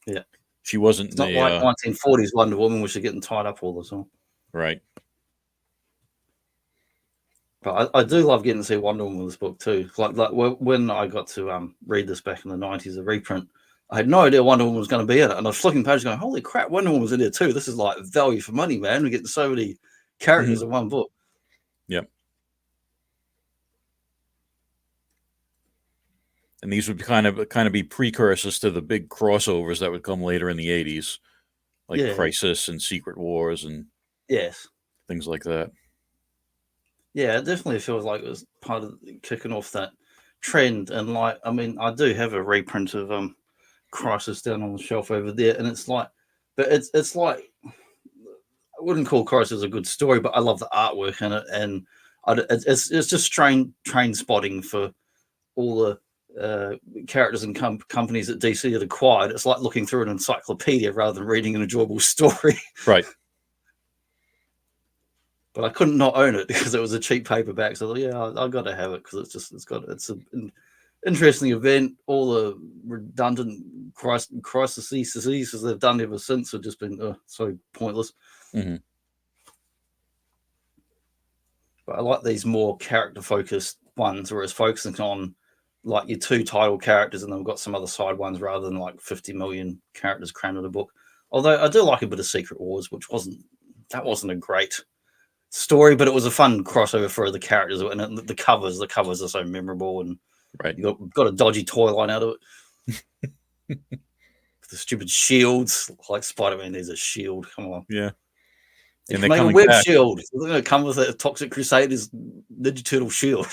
Yeah. She wasn't it's not like 1940s Wonder Woman, where she's getting tied up all the time. Right. But I do love getting to see Wonder Woman in this book too. Like when I got to read this back in the 90s, a reprint, I had no idea Wonder Woman was going to be in it. And I was flicking pages going, holy crap, Wonder Woman's in here too. This is like value for money, man. We're getting so many characters in one book. Yep. And these would kind of be precursors to the big crossovers that would come later in the 80s, like Crisis and Secret Wars and things like that. Yeah, it definitely feels like it was part of kicking off that trend. And like, I mean, I do have a reprint of Crisis down on the shelf over there, and it's like, but it's like, I wouldn't call Crisis a good story, but I love the artwork in it, and it's just train spotting for all the characters and companies that DC had acquired. It's like looking through an encyclopedia rather than reading an enjoyable story. Right. But I couldn't not own it because it was a cheap paperback. So I got to have it because it's an interesting event. All the redundant crises they've done ever since have just been so pointless. Mm-hmm. But I like these more character focused ones where it's focusing on like your two title characters, and then we've got some other side ones rather than like 50 million characters crammed in a book. Although I do like a bit of Secret Wars, which wasn't a great story, but it was a fun crossover for the characters, and the covers are so memorable, and you got a dodgy toy line out of it. The stupid shields, like Spider-Man needs a shield. Come on, yeah. And they make a web shield. They're going to come with a Toxic Crusaders Ninja Turtle shield.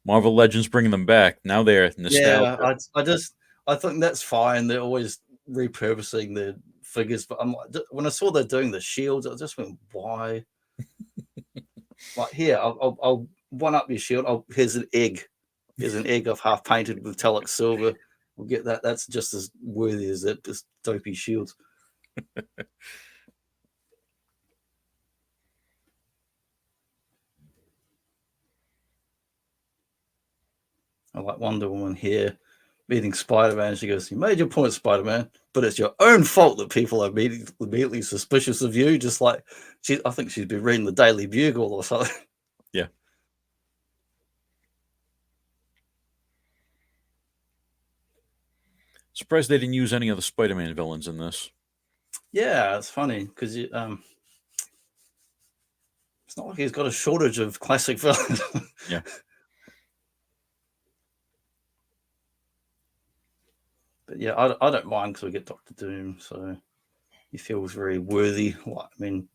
Marvel Legends bringing them back. Now they're nostalgia. Yeah, I think that's fine. They're always repurposing the figures, but I'm like, when I saw they're doing the shields, I just went, why? Like, here, I'll one up your shield. Here's an egg. Here's an egg I've half painted with metallic silver. We'll get that. That's just as worthy as that. Just dopey shields. I like Wonder Woman here meeting Spider-Man. She goes, "You made your point, Spider-Man, but it's your own fault that people are immediately suspicious of you." Just like I think she's been reading the Daily Bugle or something. Yeah. Surprised they didn't use any of the Spider-Man villains in this. Yeah, it's funny because it's not like he's got a shortage of classic villains. Yeah. But yeah, I don't mind because we get Doctor Doom, so he feels very worthy. Like, I mean,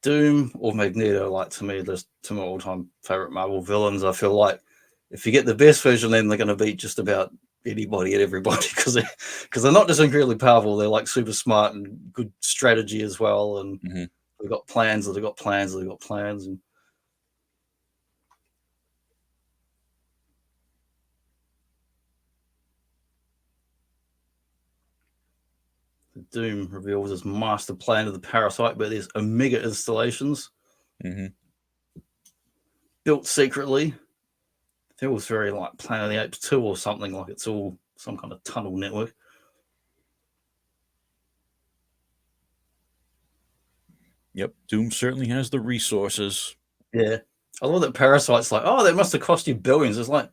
Doom or Magneto, like, to me, there's two of my all-time favorite Marvel villains. I feel like if you get the best version, then they're going to beat just about anybody and everybody because they're not just incredibly powerful. They're like super smart and good strategy as well, and they've got plans. They've got plans. They've got plans. And Doom reveals his master plan of the parasite, but there's Omega installations built secretly. It was very like Planet of the Apes 2 or something, like it's all some kind of tunnel network. Yep, Doom certainly has the resources. Yeah, I love that Parasite's like, oh, that must have cost you billions. It's like,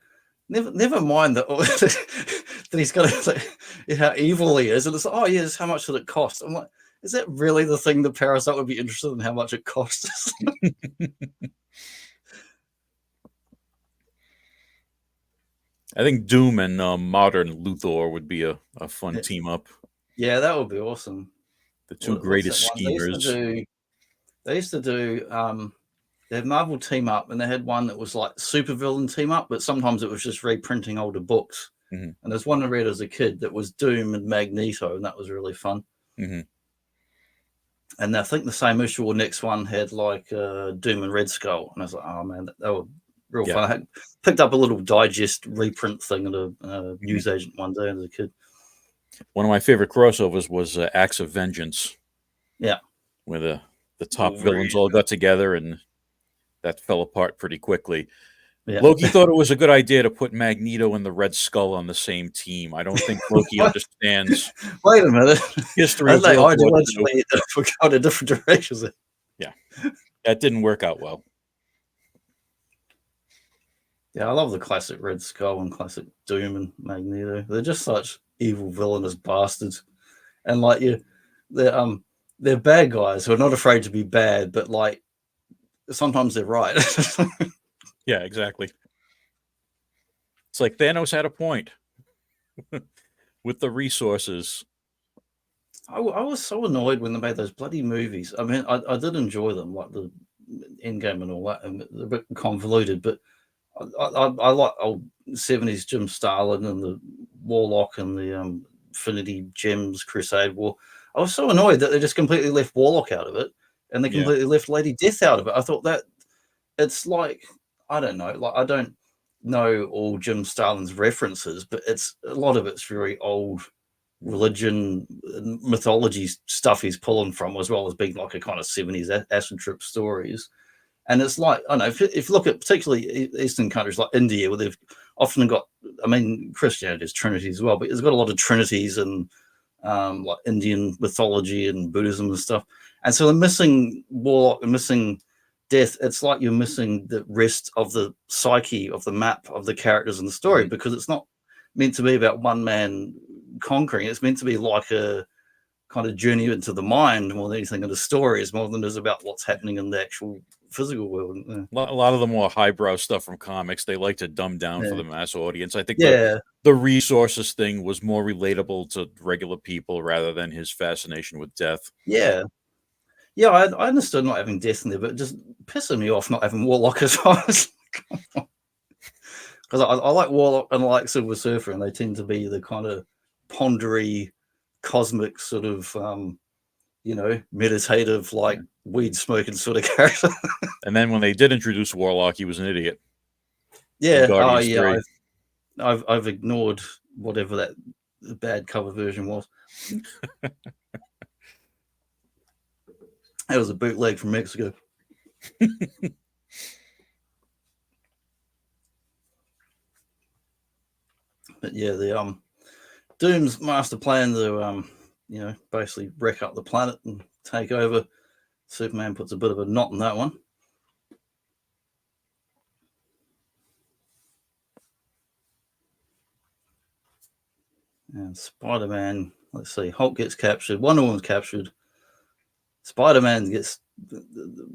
never mind that that he's got like, how evil he is, and it's like, oh yes, how much did it cost? I'm like, is that really the thing the Parasite would be interested in? How much it costs? I think Doom and modern Luthor would be a fun team up. Yeah, that would be awesome. The two greatest schemers. They used to do they had Marvel team up, and they had one that was like supervillain team up, but sometimes it was just reprinting older books. And there's one I read as a kid that was Doom and Magneto, and that was really fun. And I think the same issue or next one had like Doom and Red Skull, and I was like, oh man, that were real fun. I picked up a little digest reprint thing at a newsagent one day as a kid. One of my favorite crossovers was Acts of Vengeance. Yeah, where the top villains all got together, and that fell apart pretty quickly. Yeah. Loki thought it was a good idea to put Magneto and the Red Skull on the same team. I don't think Loki understands. Wait a minute. History. I forgot a different direction. Yeah, that didn't work out well. Yeah, I love the classic Red Skull and classic Doom and Magneto. They're just such evil villainous bastards, and like they're bad guys who are not afraid to be bad, but like sometimes they're right. Yeah, exactly. It's like Thanos had a point with the resources. I was so annoyed when they made those bloody movies. I mean, I did enjoy them, like the Endgame and all that, and they're a bit convoluted, but I like old 70s Jim Starlin and the Warlock and the Infinity Gems Crusade War. I was so annoyed that they just completely left Warlock out of it, and they completely left Lady Death out of it. I thought that it's like, I don't know, like I don't know all Jim Starlin's references, but it's a lot of it's very old religion and mythology stuff he's pulling from, as well as being like a kind of 70s acid trip stories. And it's like, I don't know, if you look at particularly Eastern countries like India, where they've often got, I mean, Christianity is Trinity as well, but it's got a lot of Trinities and like Indian mythology and Buddhism and stuff. And so they're missing Warlock and missing Death. It's like you're missing the rest of the psyche of the map of the characters in the story, because it's not meant to be about one man conquering. It's meant to be like a kind of journey into the mind more than anything in the story, is more than it is about what's happening in the actual physical world. A lot of the more highbrow stuff from comics, they like to dumb down for the mass audience. I think the resources thing was more relatable to regular people rather than his fascination with death. Yeah, I understood not having Death in there, but it just pissing me off not having Warlock as well. Because I like Warlock and I like Silver Surfer, and they tend to be the kind of pondery, cosmic sort of, meditative, like weed smoking sort of character. And then when they did introduce Warlock, he was an idiot. Yeah, I've ignored whatever that bad cover version was. That was a bootleg from Mexico. But yeah, the Doom's master plan to basically wreck up the planet and take over. Superman puts a bit of a knot in that one. And Spider-Man, let's see, Hulk gets captured, Wonder Woman's captured, Spider-Man gets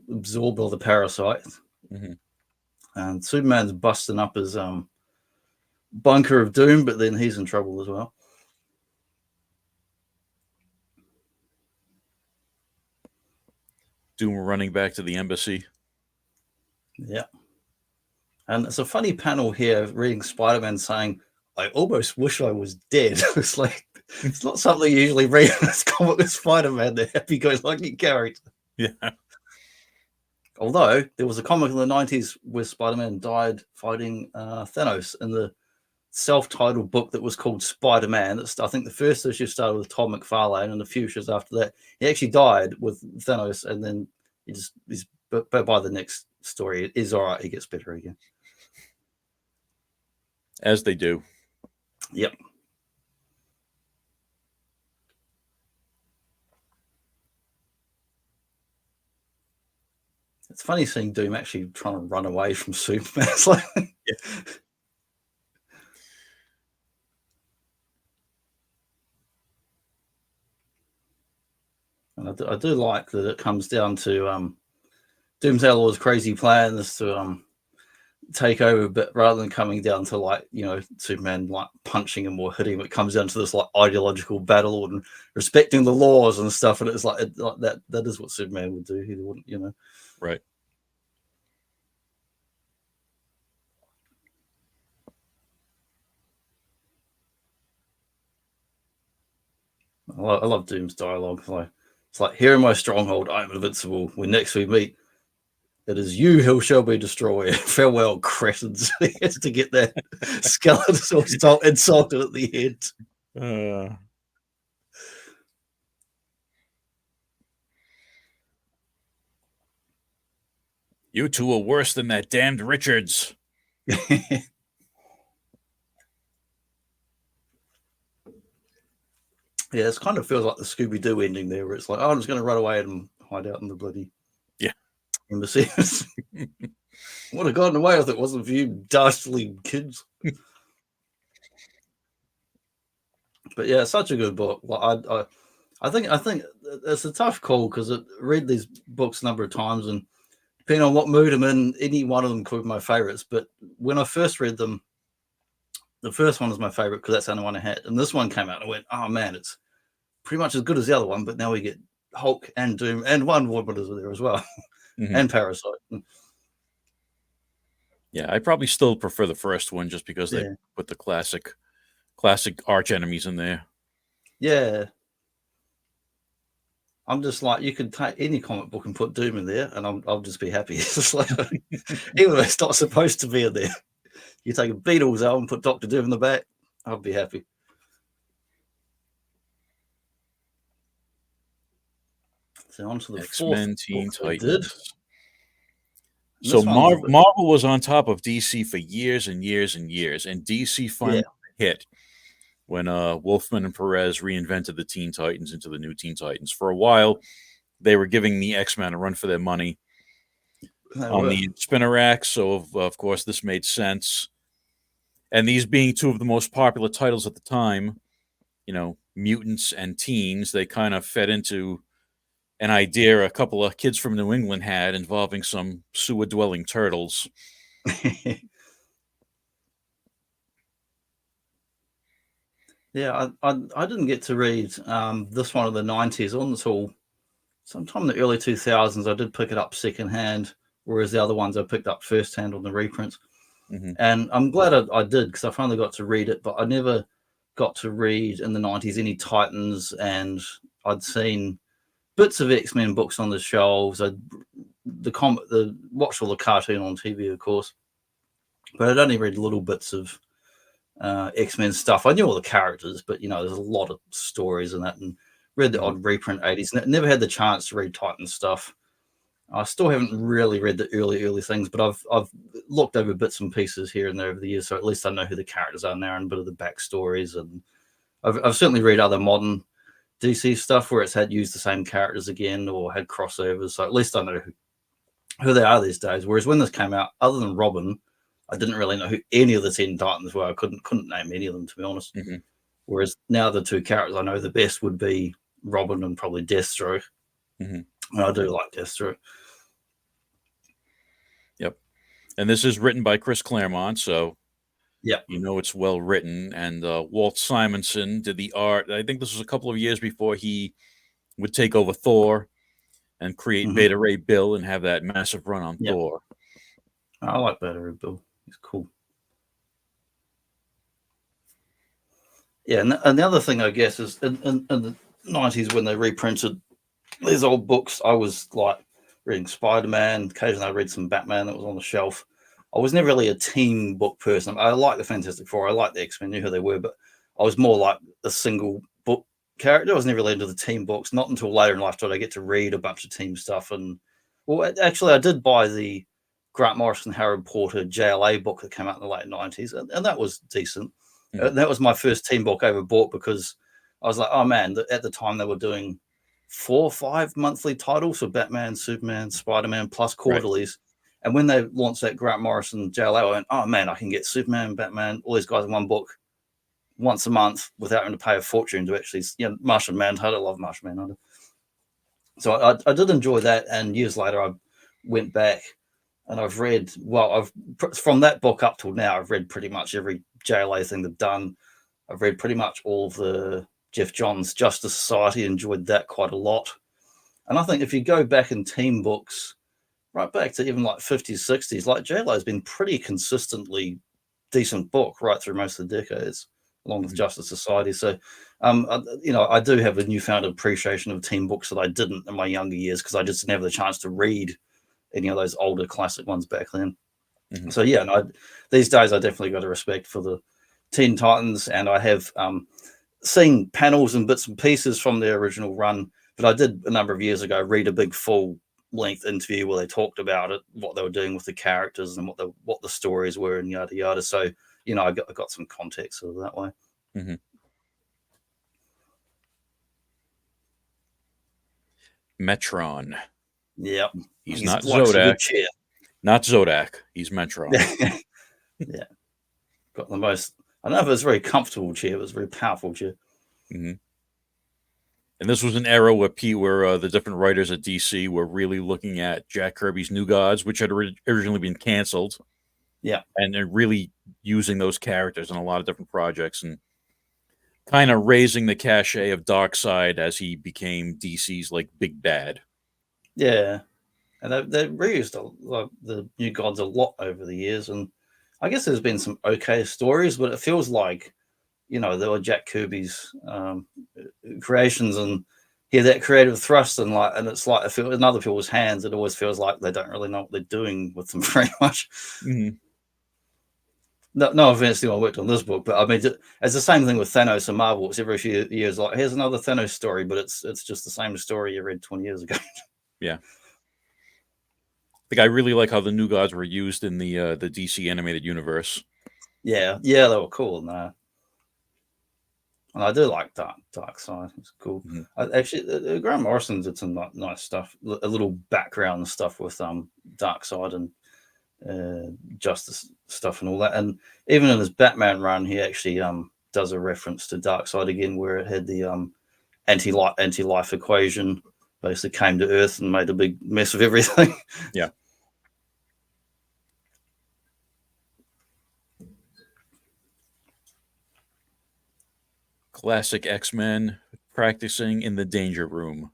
absorbed all the parasites. And Superman's busting up his bunker of doom, but then he's in trouble as well. Doom running back to the embassy. Yeah. And it's a funny panel here reading Spider-Man saying, I almost wish I was dead. It's like, it's not something you usually read in this comic with Spider-Man, the happy-go-lucky character. Yeah. Although there was a comic in the 90s where Spider-Man died fighting Thanos in the self-titled book that was called Spider-Man. I think the first issue started with Todd McFarlane, and a few issues after that, he actually died with Thanos, and then he's but by the next story, it is all right. He gets better again. As they do. Yep. It's funny seeing Doom actually trying to run away from Superman. It's like, yeah. And I do like that it comes down to Doom's Outlaw's crazy plan is to take over, but rather than coming down to, like, you know, Superman like punching him or hitting him, it comes down to this like ideological battle and respecting the laws and stuff. And it's like that is what Superman would do. He wouldn't, you know. Right. I love Doom's dialogue. It's like, here in my stronghold, I am invincible. When next we meet, it is you who shall be destroyed. Farewell, cretins. He has to get that skeleton insulted at the end. You two are worse than that damned Richards. Yeah, it kind of feels like the Scooby-Doo ending there, where it's like, oh, I'm just going to run away and hide out in the bloody embassy. Would have gotten away with it, wasn't for you dastardly kids. But yeah, such a good book. Like, I think it's a tough call because I read these books a number of times, and depending on what mood I'm in, any one of them could be my favorites. But when I first read them, the first one was my favorite because that's the only one I had. And this one came out and I went, oh man, it's pretty much as good as the other one, but now we get Hulk and Doom and Wonder Woman is there as well. And Parasite. Yeah, I probably still prefer the first one just because they put the classic arch enemies in there. Yeah. I'm just like, you could take any comic book and put Doom in there and I'll just be happy. It's just like, even though it's not supposed to be in there. You take a Beatles out and put Dr. Doom in the back, I'll be happy. So on to the X-Men Teen Titans. So Marvel was on top of DC for years and years and years, and DC finally hit when Wolfman and Perez reinvented the Teen Titans into the new Teen Titans. For a while, they were giving the X-Men a run for their money on the spinner rack, so of course this made sense. And these being two of the most popular titles at the time, you know, mutants and teens, they kind of fed into an idea a couple of kids from New England had involving some sewer-dwelling turtles. Yeah, I didn't get to read this one in the 90s until sometime in the early 2000s. I did pick it up secondhand, whereas the other ones I picked up firsthand on the reprints. And I'm glad I did because I finally got to read it, but I never got to read in the 90s any Titans, and I'd seen bits of X-Men books on the shelves. I'd watched all the cartoon on TV, of course, but I'd only read little bits of X-Men stuff. I knew all the characters, but you know, there's a lot of stories in that, and read the odd reprint 80s. Never had the chance to read Titan stuff. I still haven't really read the early things, but I've looked over bits and pieces here and there over the years, so at least I know who the characters are now and a bit of the backstories. And I've certainly read other modern DC stuff where it's had used the same characters again or had crossovers, so at least I know who they are these days. Whereas when this came out, other than Robin, I didn't really know who any of the 10 Titans were. I couldn't name any of them, to be honest. Whereas now the two characters I know the best would be Robin and probably Deathstroke. I do like Deathstroke. Yep. And this is written by Chris Claremont, so yeah, it's well written. And Walt Simonson did the art. I think this was a couple of years before he would take over Thor and create Beta Ray Bill and have that massive run on Thor. I like Beta Ray Bill. He's cool. Yeah, and the other thing, I guess, is in the 90s when they reprinted these old books, I was like reading Spider-Man. Occasionally I read some Batman that was on the shelf. I was never really a team book person. I liked the Fantastic Four. I liked the X-Men, knew who they were, but I was more like a single book character. I was never really into the team books. Not until later in life did I get to read a bunch of team stuff. And well, actually, I did buy the Grant Morrison, Harold Porter JLA book that came out in the late 90s, and that was decent. That was my first team book I ever bought because I was like, oh man, at the time they were doing 4 or 5 monthly titles for Batman, Superman, Spider-Man, plus quarterlies. Right. And when they launched that Grant Morrison JLA, I went, oh man, I can get Superman, Batman, all these guys in one book once a month without having to pay a fortune to actually, Martian Manhunter. I love Martian Manhunter. So I did enjoy that. And years later, I went back and I've read, from that book up till now, I've read pretty much every JLA thing they've done. I've read pretty much all of the Jeff Johns Justice Society, enjoyed that quite a lot. And I think if you go back in team books, right back to even like 50s, 60s, like JLA has been pretty consistently decent book right through most of the decades, along with Justice Society. So, I do have a newfound appreciation of team books that I didn't in my younger years because I just didn't have the chance to read any of those older classic ones back then. So, these days I definitely got a respect for the Teen Titans, and I have seen panels and bits and pieces from their original run, but I did a number of years ago read a big full-length interview where they talked about it, what they were doing with the characters and what the stories were and yada yada. So, I got some context of that way. Metron. Yep. He's not Zodak. Not Zodak. He's Metron. Yeah. Got the most, I don't know if it was a very comfortable chair, but it was a very powerful chair. And this was an era where the different writers at DC were really looking at Jack Kirby's New Gods, which had originally been canceled. Yeah. And they're really using those characters in a lot of different projects and kind of raising the cachet of Darkseid as he became DC's like big bad. Yeah. And they reused the New Gods a lot over the years. And I guess there's been some okay stories, but it feels like, they were Jack Kirby's creations, and that creative thrust, and it's like if it was in other people's hands, it always feels like they don't really know what they're doing with them very much. No offense to anyone who worked on this book, but I mean, it's the same thing with Thanos and Marvel. It's every few years like, here's another Thanos story, but it's just the same story you read 20 years ago. Yeah. I really like how the New Gods were used in the DC animated universe. Yeah, they were cool. And I do like Darkseid. It's cool. Actually, Grant Morrison did some nice stuff, a little background stuff with Darkseid and Justice stuff and all that. And even in his Batman run, he actually does a reference to Darkseid again, where it had the anti-life equation basically came to Earth and made a big mess of everything. Yeah. Classic X-Men practicing in the Danger Room.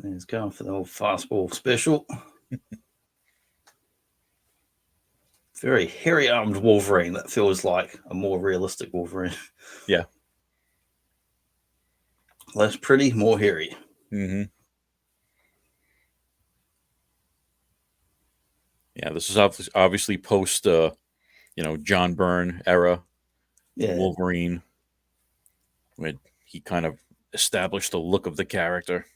He's going for the old fastball special. Very hairy-armed Wolverine. That feels like a more realistic Wolverine. Yeah. Less pretty, more hairy. Yeah, this is obviously post, John Byrne era. Yeah. Wolverine. When he kind of established the look of the character.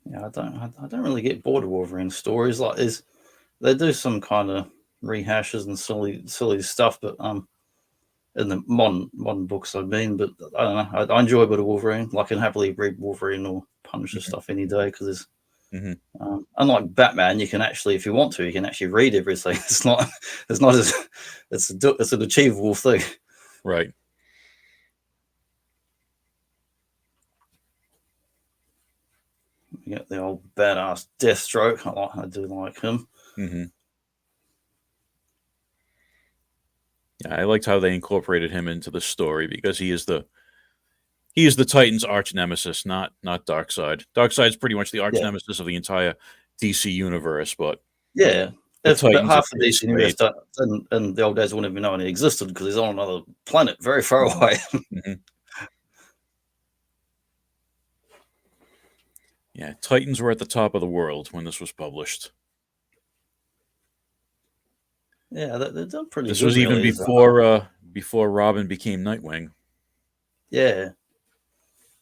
Yeah, I don't really get bored of Wolverine stories. Like they do some kind of rehashes and silly stuff, but in the modern books I've been, but I don't know. I enjoy a bit of Wolverine. I can happily read Wolverine or Punisher stuff any day because there's Unlike Batman, you can actually, if you want to, you can actually read everything. It's not as it's an achievable thing. Right. You get the old badass Deathstroke. I do like him. Yeah, I liked how they incorporated him into the story because he is the Titan's arch nemesis, not Darkseid. Darkseid's pretty much the arch nemesis of the entire DC universe, but but half the DC universe in the old days wouldn't even know he existed because he's on another planet very far away. Yeah, Titans were at the top of the world when this was published. Yeah, they've done pretty good. This was even before Robin became Nightwing. Yeah,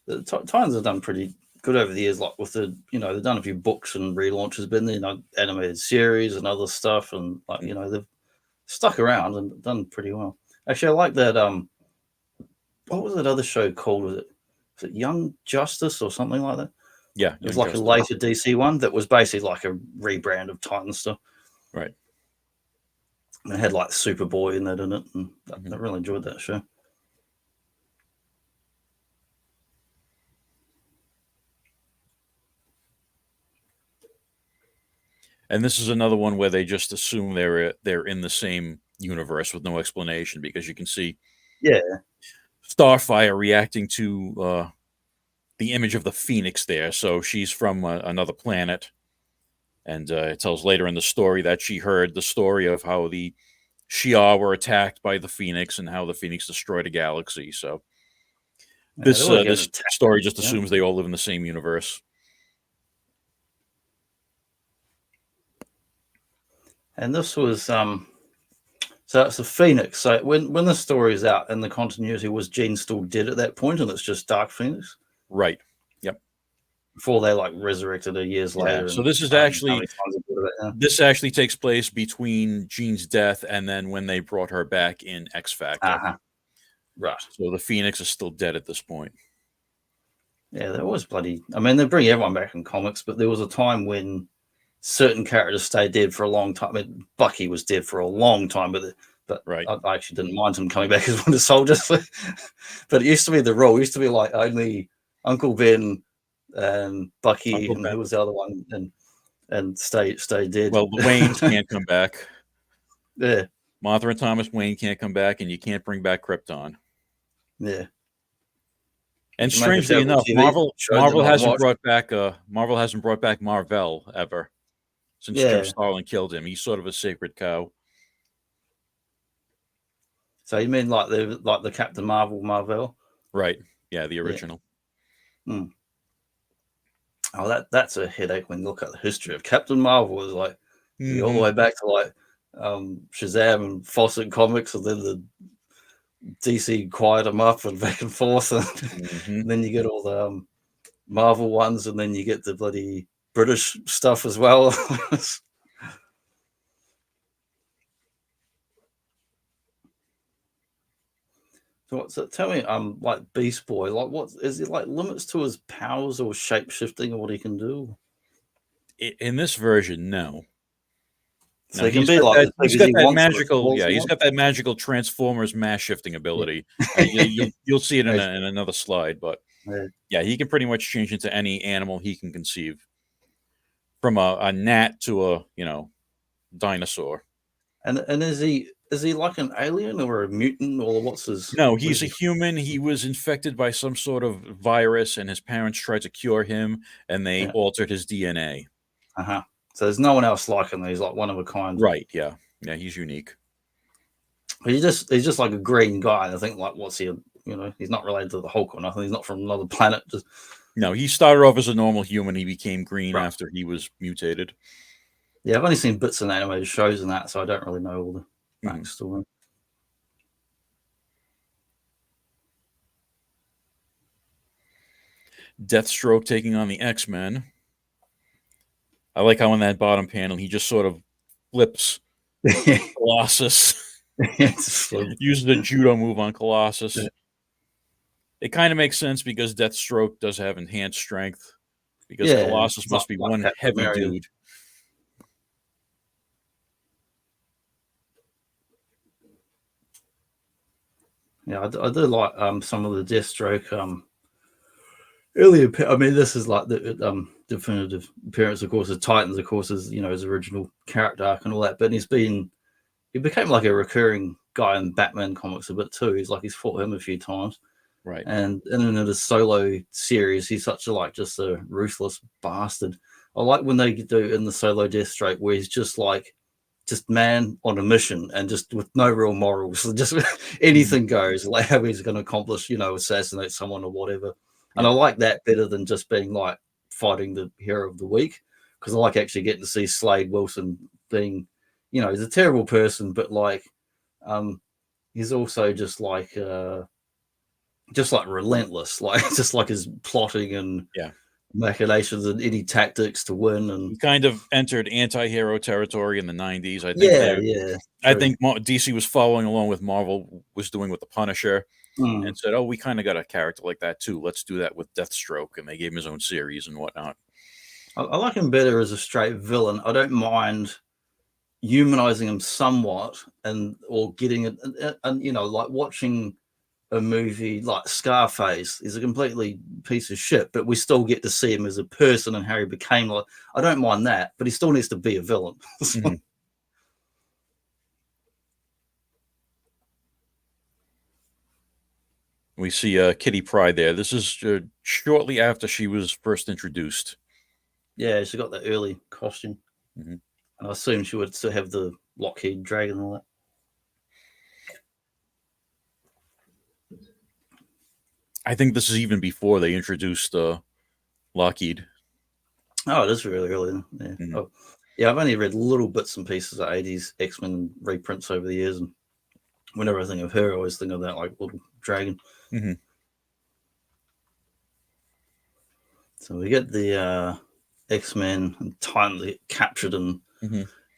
the Titans have done pretty good over the years. Like with they've done a few books and relaunches, been animated series and other stuff, and they've stuck around and done pretty well. Actually, I like that. What was that other show called? Was it Young Justice or something like that? Yeah, it was like a later DC one that was basically like a rebrand of Titan stuff. Right. And it had like Superboy in it, and I really enjoyed that show. And this is another one where they just assume they're in the same universe with no explanation, because you can see Starfire reacting to the image of the Phoenix there. So she's from another planet, and it tells later in the story that she heard the story of how the Shi'ar were attacked by the Phoenix and how the Phoenix destroyed a galaxy. So this story just assumes they all live in the same universe. And this was so it's the Phoenix. So when the story is out in the continuity, was Jean still dead at that point, and it's just Dark Phoenix? Right. Yep. Before they resurrected her years later. So this is actually this actually takes place between Jean's death and then when they brought her back in X Factor. Right. So the Phoenix is still dead at this point. Yeah, there was they bring everyone back in comics, but there was a time when certain characters stayed dead for a long time. I mean, Bucky was dead for a long time, but right. I actually didn't mind him coming back as Winter Soldier. But it used to be the rule. It used to be like only Uncle Ben and Bucky, and who was the other one, and stay dead. Well, the Waynes can't come back. Yeah. Martha and Thomas Wayne can't come back, and you can't bring back Krypton. Yeah. And strangely enough, Marvel hasn't brought back Marvel ever since Jim Starlin killed him. He's sort of a sacred cow. So you mean like the Captain Marvel? Right. Yeah, the original. Yeah. Oh, that's a headache when you look at the history of Captain Marvel. Is all the way back to Shazam and Fawcett Comics, and then the DC quiet them up and back and forth, and then you get all the Marvel ones, and then you get the bloody British stuff as well. So tell me, like Beast Boy, what is it like? Limits to his powers or shape shifting or what he can do? In this version, no. So he can be like he's got that magical, he's got that magical Transformers mass shifting ability. You'll see it in another slide, but he can pretty much change into any animal he can conceive, from a gnat to a dinosaur. And is he like an alien or a mutant, or what's his? No, he's a human. He was infected by some sort of virus, and his parents tried to cure him, and they altered his DNA. So there's no one else like him. He's like one of a kind. Right. Yeah. Yeah. He's unique. He's just like a green guy. I think what's he? He's not related to the Hulk or nothing. He's not from another planet. No, he started off as a normal human. He became green after he was mutated. Yeah, I've only seen bits in animated shows and that, so I don't really know all the backstory. Deathstroke taking on the X-Men. I like how in that bottom panel he just sort of flips Colossus. Uses a judo move on Colossus. It kind of makes sense because Deathstroke does have enhanced strength because Colossus must be one heavy dude. Yeah, I do like some of the Deathstroke earlier. I mean, this is like the definitive appearance, of course, of Titans, of course, is his original character arc and all that. But he became like a recurring guy in Batman comics a bit too. He's fought him a few times, right? And in his solo series, he's such just a ruthless bastard. I like when they do in the solo Deathstroke where he's just man on a mission and just with no real morals, just anything goes, like how he's going to accomplish, assassinate someone or whatever. And I like that better than just being like fighting the hero of the week, because I like actually getting to see Slade Wilson being, he's a terrible person, but he's also just relentless, just like his plotting and machinations and any tactics to win. And he kind of entered anti-hero territory in the 90s. I think I think DC was following along with Marvel was doing with the Punisher, and said, "Oh, we kind of got a character like that too. Let's do that with Deathstroke," and they gave him his own series and whatnot. I like him better as a straight villain. I don't mind humanizing him somewhat, or getting it, and like watching a movie like Scarface is a completely piece of shit, but we still get to see him as a person and how he became like. I don't mind that, but he still needs to be a villain. Mm-hmm. We see Kitty Pryde there. This is shortly after she was first introduced. Yeah, she got that early costume, and I assume she would still have the Lockheed dragon and all that. I think this is even before they introduced Lockheed. Oh, it is really early. Yeah. Mm-hmm. Oh, yeah, I've only read little bits and pieces of 80s X-Men reprints over the years, and whenever I think of her, I always think of that like little dragon. Mm-hmm. So we get the X-Men and Titans captured and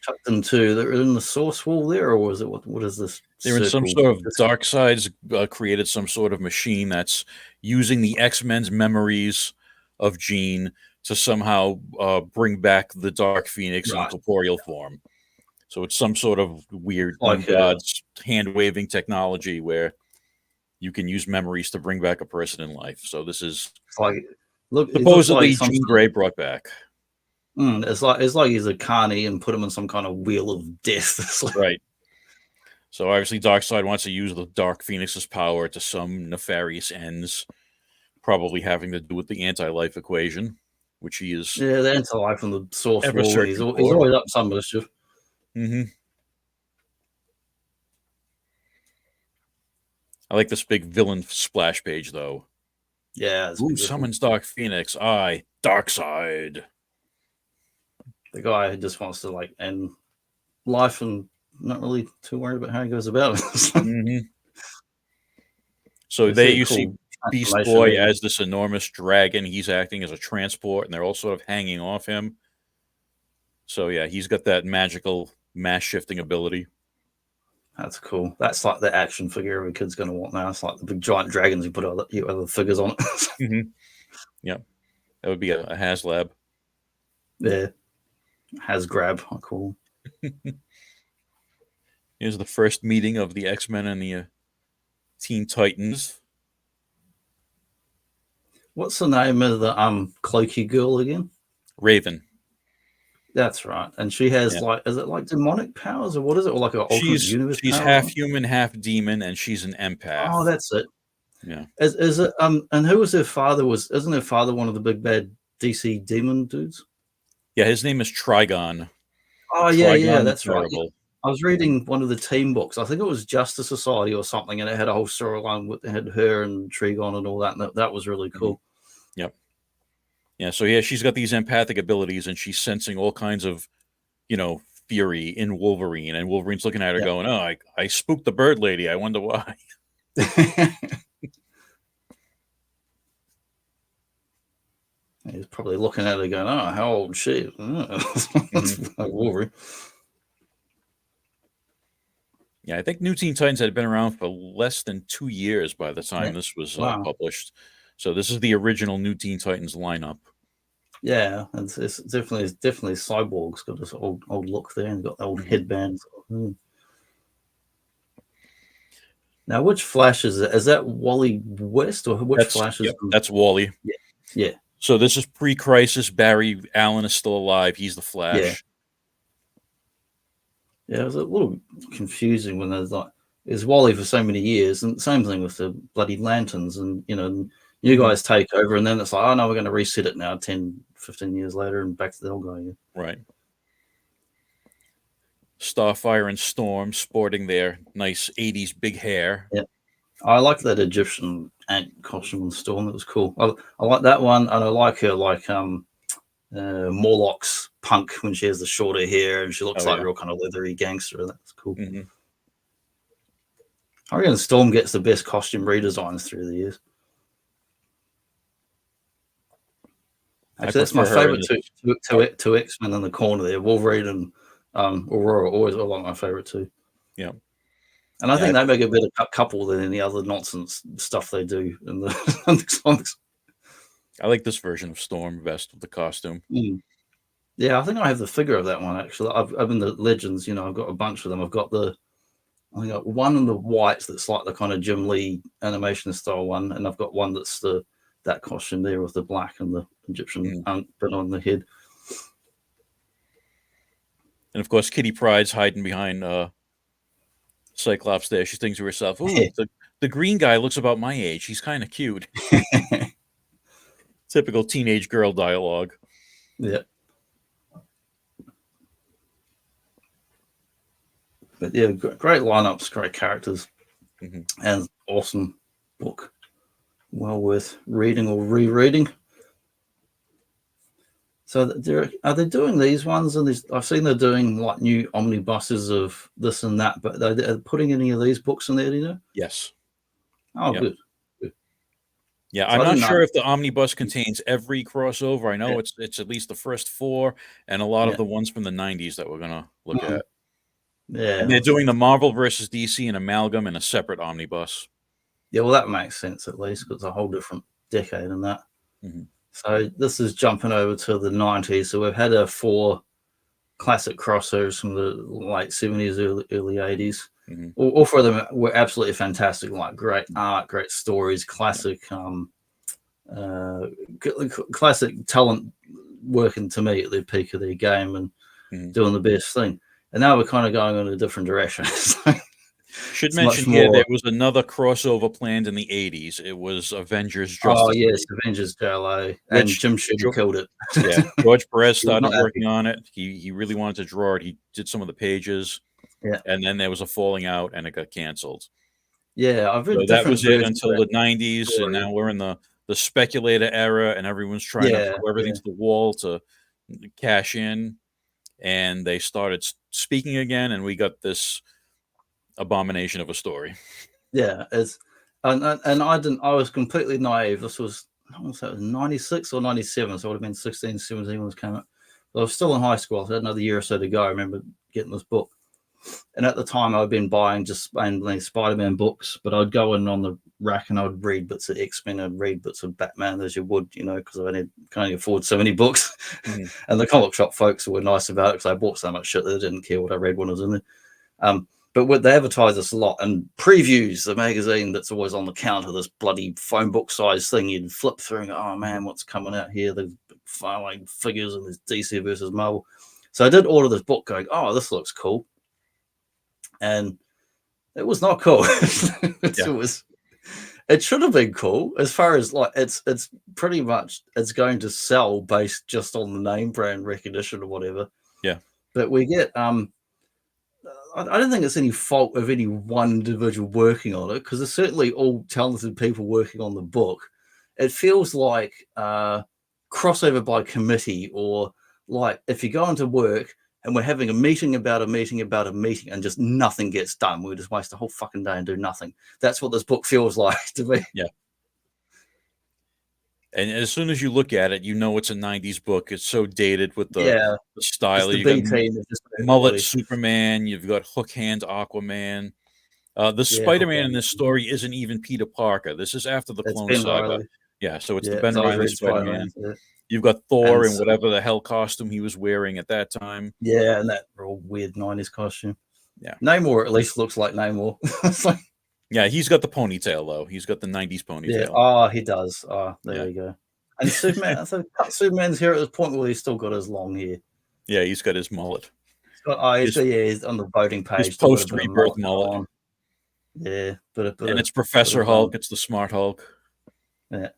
chucked into. They're in the source wall there, or is it what is this? They're in some sort of Darkseid's created some sort of machine that's using the X-Men's memories of Jean to somehow bring back the Dark Phoenix in corporeal form. So it's some sort of weird God's hand-waving technology where you can use memories to bring back a person in life. So this is supposedly Jean Grey brought back. It's like he's a carny and put him in some kind of wheel of death. Right. So obviously Darkseid wants to use the Dark Phoenix's power to some nefarious ends, probably having to do with the anti-life equation, which he is. Yeah, the anti-life and the source wall. He's always up some mischief. Mm-hmm. I like this big villain splash page, though. Yeah. Who summons Dark Phoenix? Darkseid. The guy who just wants to end life and not really too worried about how he goes about it. So there you see Beast Boy as this enormous dragon. He's acting as a transport, and they're all sort of hanging off him. So yeah, he's got that magical mass shifting ability. That's cool. That's like the action figure every kid's going to want now. It's like the big giant dragons you put other figures on it. Yeah, that would be a HasLab. Yeah, HasGrab, I call them. Here's the first meeting of the X-Men and the Teen Titans. What's the name of the cloaky girl again? Raven. That's right. And she has is it like demonic powers or what is it? Or like an alternate universe? She's half human, half demon, and she's an empath. Oh, that's it. Yeah. Is it and who was her father? Isn't her father one of the big bad DC demon dudes? Yeah, his name is Trigon. Oh, yeah, that's right. Yeah. I was reading one of the team books. I think it was Justice Society or something, and it had a whole storyline with had her and Trigon and all that. And that was really cool. Yep. Yeah, so yeah, she's got these empathic abilities, and she's sensing all kinds of, fury in Wolverine, and Wolverine's looking at her going, "Oh, I spooked the bird lady. I wonder why." He's probably looking at her going, "Oh, how old is she?" Wolverine. Yeah, I think New Teen Titans had been around for less than 2 years by the time this was published. So this is the original New Teen Titans lineup. Yeah, it's definitely Cyborg's got this old look there, and got the old headbands. Now, which Flash is it? Is that Wally West, or which Flash is? Yep, that's Wally. Yeah. So this is pre-crisis. Barry Allen is still alive. He's the Flash. Yeah, it was a little confusing when there's like, it's Wally for so many years, and same thing with the bloody lanterns, and you guys take over, and then it's like, oh no, we're going to reset it now 10, 15 years later, and back to the old guy again. Right. Starfire and Storm sporting their nice 80s big hair. Yeah. I like that Egyptian ant costume on Storm. It was cool. I like that one, and I like her Morlock's punk when she has the shorter hair and she looks like a real kind of leathery gangster. That's cool. I reckon Storm gets the best costume redesigns through the years. Actually, that's my favorite two X-Men in the corner there. Wolverine and Aurora always are like my favorite too. Yeah. And I think they make a better couple than any other nonsense stuff they do in the comics. I like this version of Storm best with the costume. Yeah, I think I have the figure of that one actually. I've in the Legends, I've got a bunch of them. I've got one in the white that's like the kind of Jim Lee animation style one, and I've got one that's that costume there with the black and the Egyptian bit on the head. And of course, Kitty Pryde's hiding behind Cyclops there. She thinks to herself, "Ooh, the green guy looks about my age. He's kind of cute." Typical teenage girl dialogue. Yeah. But yeah, great lineups, great characters, and awesome book. Well worth reading or rereading. So are they doing these ones? And I've seen they're doing like new omnibuses of this and that, but they're putting any of these books in there, do you know? Yes. Oh, good. Yeah, so I'm not sure if the omnibus contains every crossover. I know it's at least the first 4 and a lot of the ones from the 90s that we're going to look at. Yeah. And they're doing the Marvel versus DC and Amalgam in a separate omnibus. Yeah, well, that makes sense at least because it's a whole different decade in that. So this is jumping over to the 90s. So we've had 4 classic crossovers from the late 70s, early 80s. All 4 of them were absolutely fantastic, like great art, great stories, classic classic talent working to me at the peak of their game and doing the best thing. And now we're kind of going in a different direction. Should mention here there was another crossover planned in the 80s. It was Avengers Justice. Oh, yes, Avengers JLA. And Jim Shooter killed it. Yeah, George Perez started working on it. He really wanted to draw it. He did some of the pages. Yeah. And then there was a falling out and it got canceled. Yeah, I've read that was it until the 90s. And now we're in the speculator era and everyone's trying to throw everything to the wall to cash in. And they started speaking again, and we got this abomination of a story. Yeah, and I was completely naive. This was, I want to say it was 96 or 97, so I would have been 16, 17 when this came out. But I was still in high school, so I had another year or so to go. I remember getting this book. And at the time, I'd been buying just Spider-Man books, but I'd go in on the rack and I'd read bits of X-Men and read bits of Batman as you would, because I can only afford so many books. And the comic shop folks were nice about it because I bought so much shit they didn't care what I read when I was in there. But they advertise this a lot, and Previews, the magazine that's always on the counter, this bloody phone book size thing, you'd flip through and go, oh man, what's coming out here? There's filing figures and there's DC versus Marvel. So I did order this book going, oh, this looks cool. And it was not cool. It should have been cool as far as like it's pretty much it's going to sell based just on the name brand recognition or whatever. Yeah. But we get I don't think it's any fault of any one individual working on it, because there's certainly all talented people working on the book. It feels like crossover by committee, or like if you go into work and we're having a meeting about a meeting about a meeting and just nothing gets done. We just waste a whole fucking day and do nothing. That's what this book feels like to me. Yeah. And as soon as you look at it, you know it's a 90s book. It's so dated with the style. You got mullet Superman. You've got hook hand Aquaman. The Spider-Man in this story isn't even Peter Parker. This is after the Clone Saga. Yeah, so it's the Ben Reilly Spider-Man. You've got Thor and in whatever the hell costume he was wearing at that time. Yeah, and that real weird 90s costume. Yeah. Namor at least looks like Namor. It's like, yeah, he's got the ponytail, though. He's got the 90s ponytail. yeah, oh, he does. Oh, there we go. And Superman, so Superman's here at this point where he's still got his long hair. Yeah, he's got his mullet. He's got, he's on the voting page. His post-rebirth mullet. Yeah. And it's Professor Hulk. It's the smart Hulk. Yeah.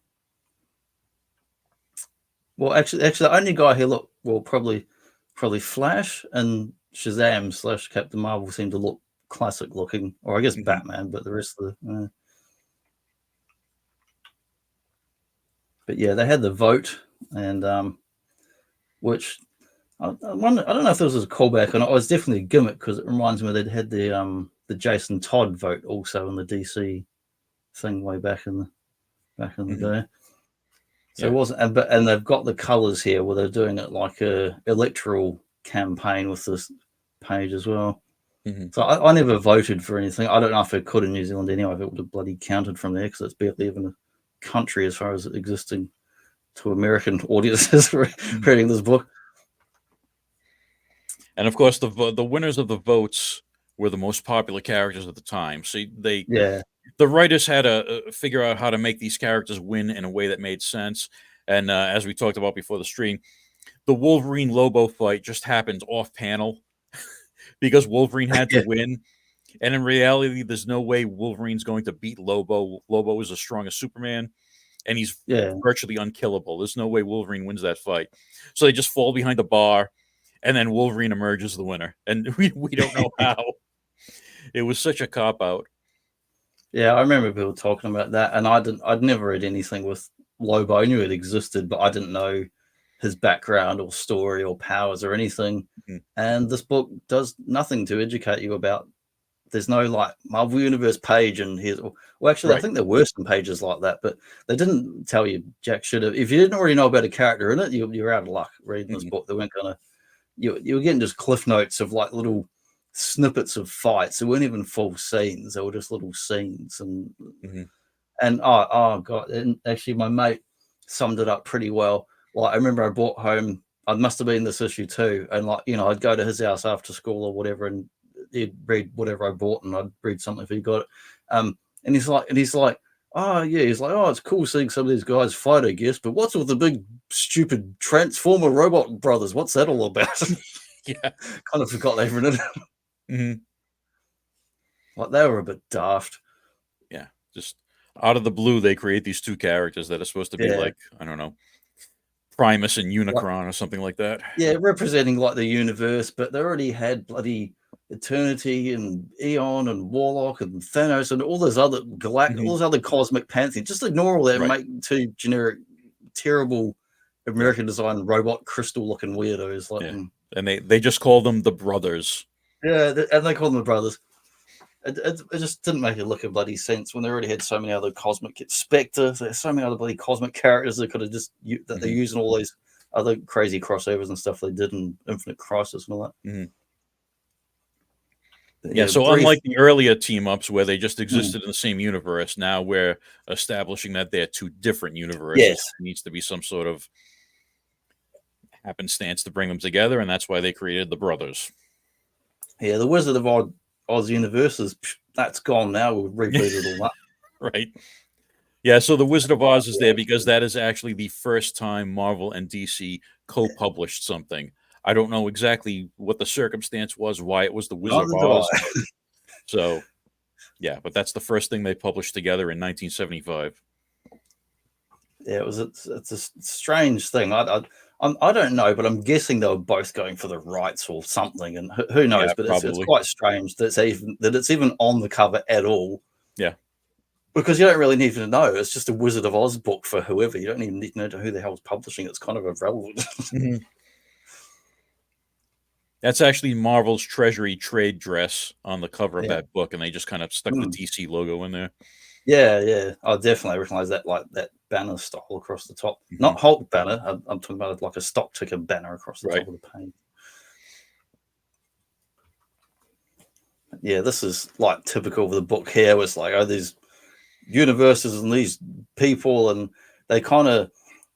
Well, actually, the only guy here probably Flash and Shazam / Captain Marvel seem to look classic looking, or I guess Batman, but the rest of the. But yeah, they had the vote, and which I don't know if this was a callback or not. It was definitely a gimmick because it reminds me they'd had the Jason Todd vote also in the DC thing way back in the day. So it wasn't, and they've got the colors here where they're doing it like a electoral campaign with this page as well. So I never voted for anything. I don't know if it could in New Zealand anyway, if it would have bloody counted from there, because it's barely even a country as far as existing to American audiences reading this book. And of course, the winners of the votes were the most popular characters at the time. So the writers had to figure out how to make these characters win in a way that made sense. And as we talked about before the stream, the Wolverine Lobo fight just happened off panel because Wolverine had to win. And in reality, there's no way Wolverine's going to beat Lobo. Lobo is as strong as Superman, and he's virtually unkillable. There's no way Wolverine wins that fight. So they just fall behind the bar, and then Wolverine emerges the winner. And we don't know how. It was such a cop-out. Yeah, I remember people talking about that, and I'd never read anything with Lobo. I knew it existed, but I didn't know his background or story or powers or anything. And this book does nothing to educate you about. There's no like Marvel Universe page, and here's I think there were some pages like that, but they didn't tell you jack shit. If you didn't already know about a character in it, you're out of luck reading this book. They weren't gonna. You were getting just cliff notes of like little snippets of fights. They weren't even full scenes. They were just little scenes, and oh god! And actually, my mate summed it up pretty well. Like I remember I brought home. I must have been this issue too, and like I'd go to his house after school or whatever, and he'd read whatever I bought, and I'd read something if he got it. And he's like, oh yeah, he's like, oh, it's cool seeing some of these guys fight, I guess, but what's with the big stupid Transformer robot brothers? What's that all about? Kind of forgot they were in it. Like they were a bit daft. Yeah, just out of the blue, they create these two characters that are supposed to be like, I don't know, Primus and Unicron or something like that. Yeah, representing like the universe, but they already had bloody Eternity and Eon and Warlock and Thanos and all those other all those other cosmic pantheon. Just ignore all that and make two generic, terrible American design robot crystal looking weirdos. Like, and they just call them the brothers. Yeah, and they call them the brothers. It just didn't make it look a bloody sense when they already had so many other cosmic Spectre. There's so many other bloody cosmic characters they could have just that they're using all these other crazy crossovers and stuff they did in Infinite Crisis and all that. So unlike the earlier team-ups where they just existed in the same universe, now we're establishing that they're two different universes. There needs to be some sort of happenstance to bring them together, and that's why they created the brothers. Yeah, the Wizard of Oz universes, that's gone now. We've rebooted all that. Right. Yeah, so the Wizard of Oz is there because that is actually the first time Marvel and DC co-published something. I don't know exactly what the circumstance was, why it was the Wizard of Oz. So, yeah, but that's the first thing they published together in 1975. Yeah, it's a strange thing. I don't know, but I'm guessing they were both going for the rights or something, and who knows? But it's quite strange that it's even on the cover at all. Yeah, because you don't really need to know. It's just a Wizard of Oz book for whoever. You don't even need to know who the hell's publishing. It's kind of irrelevant. That's actually Marvel's Treasury trade dress on the cover of that book, and they just kind of stuck the DC logo in there. Yeah, I definitely recognize that, like that banner style across the top. Not Hulk banner. I'm talking about like a stock ticker banner across the top of the page. Yeah, this is like typical of the book here. It's like, these universes and these people, and they kind of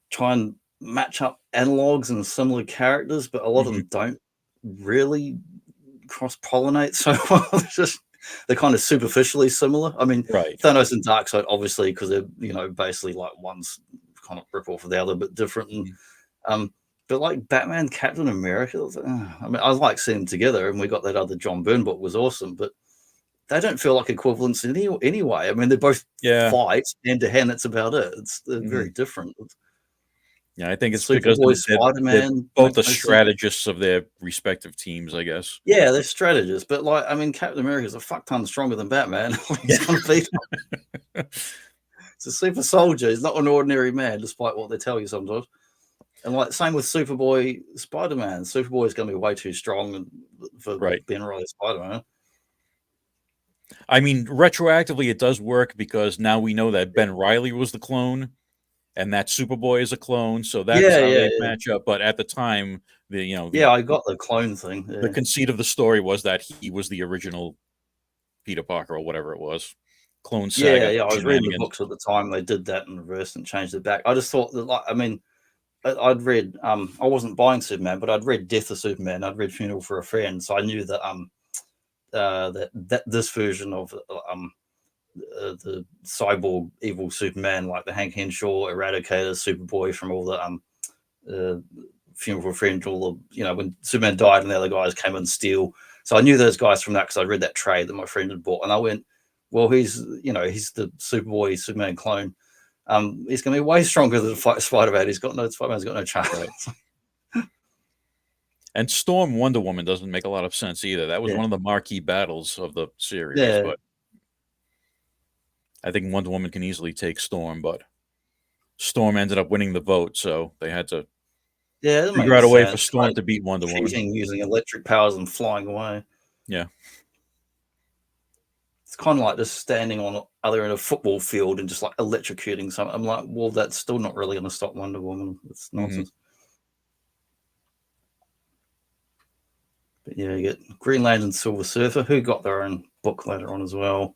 try and match-up analogs and similar characters, but a lot of them don't really cross-pollinate so well. They're kind of superficially similar. I mean, Thanos and Darkseid, obviously, because they're basically like one's kind of rip off of the other, but different. And but like Batman, Captain America, I mean, I like seeing them together, and we got that other John Byrne book was awesome, but they don't feel like equivalents in any way. I mean, they both fight hand to hand. That's about it. They're very different. Yeah, I think it's because they're both the strategists of their respective teams, I guess. Yeah, they're strategists, but like, I mean, Captain America is a fuck ton stronger than Batman. He's gonna beat him. He's a super soldier. He's not an ordinary man, despite what they tell you sometimes. And like, same with Superboy, Spider-Man. Superboy is going to be way too strong for being really Spider-Man. I mean, retroactively, it does work because now we know that Ben Reilly was the clone, and that Superboy is a clone, so that's how they match up. But at the time, I got the clone thing. The conceit of the story was that he was the original Peter Parker or whatever it was. Clone Saga. Yeah. I was reading the books at the time. They did that in reverse and changed it back. I just thought that, like, I mean, I'd read. I wasn't buying Superman, but I'd read Death of Superman. I'd read Funeral for a Friend, so I knew that that this version of the cyborg evil Superman, like the Hank Henshaw, Eradicator, Superboy from all the Funeral for a Friend, all the when Superman died and the other guys came in Steel. So I knew those guys from that because I read that trade that my friend had bought, and I went, well, he's the Superboy Superman clone. He's going to be way stronger than Spider-Man. Spider-Man's got no chance. And Storm Wonder Woman doesn't make a lot of sense either. That was one of the marquee battles of the series. Yeah. But I think Wonder Woman can easily take Storm, but Storm ended up winning the vote, so they had to figure out a way for Storm to beat Wonder Woman. Using electric powers and flying away. Yeah. It's kind of like just standing on other end of a football field and just like electrocuting something. I'm like, well, that's still not really going to stop Wonder Woman. It's nonsense. But yeah, you get Green Lantern, Silver Surfer, who got their own book later on as well.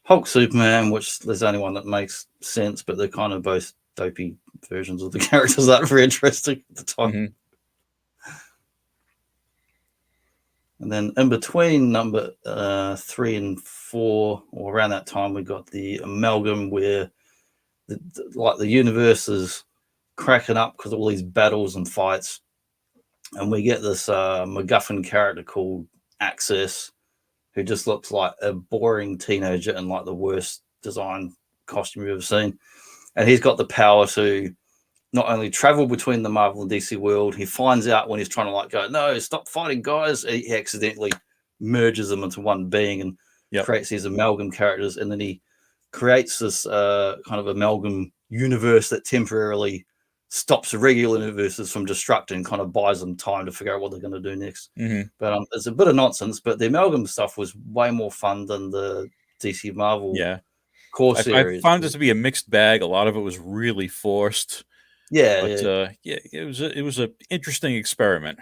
Hulk, Superman, which there's only one that makes sense, but they're kind of both dopey versions of the characters that are very interesting at the time. And then in between number 3 and 4, or around that time, we got the amalgam where the universe is cracking up because of all these battles and fights. And we get this MacGuffin character called Access, who just looks like a boring teenager in like the worst design costume you've ever seen. And he's got the power to not only travel between the Marvel and DC world, he finds out when he's trying to go, no, stop fighting, guys. He accidentally merges them into one being and creates these amalgam characters. And then he creates this kind of amalgam universe that temporarily stops the regular universes from destructing, kind of buys them time to figure out what they're going to do next. But it's a bit of nonsense, but the amalgam stuff was way more fun than the DC Marvel core series. I found it to be a mixed bag. A lot of it was really forced. It was an interesting experiment.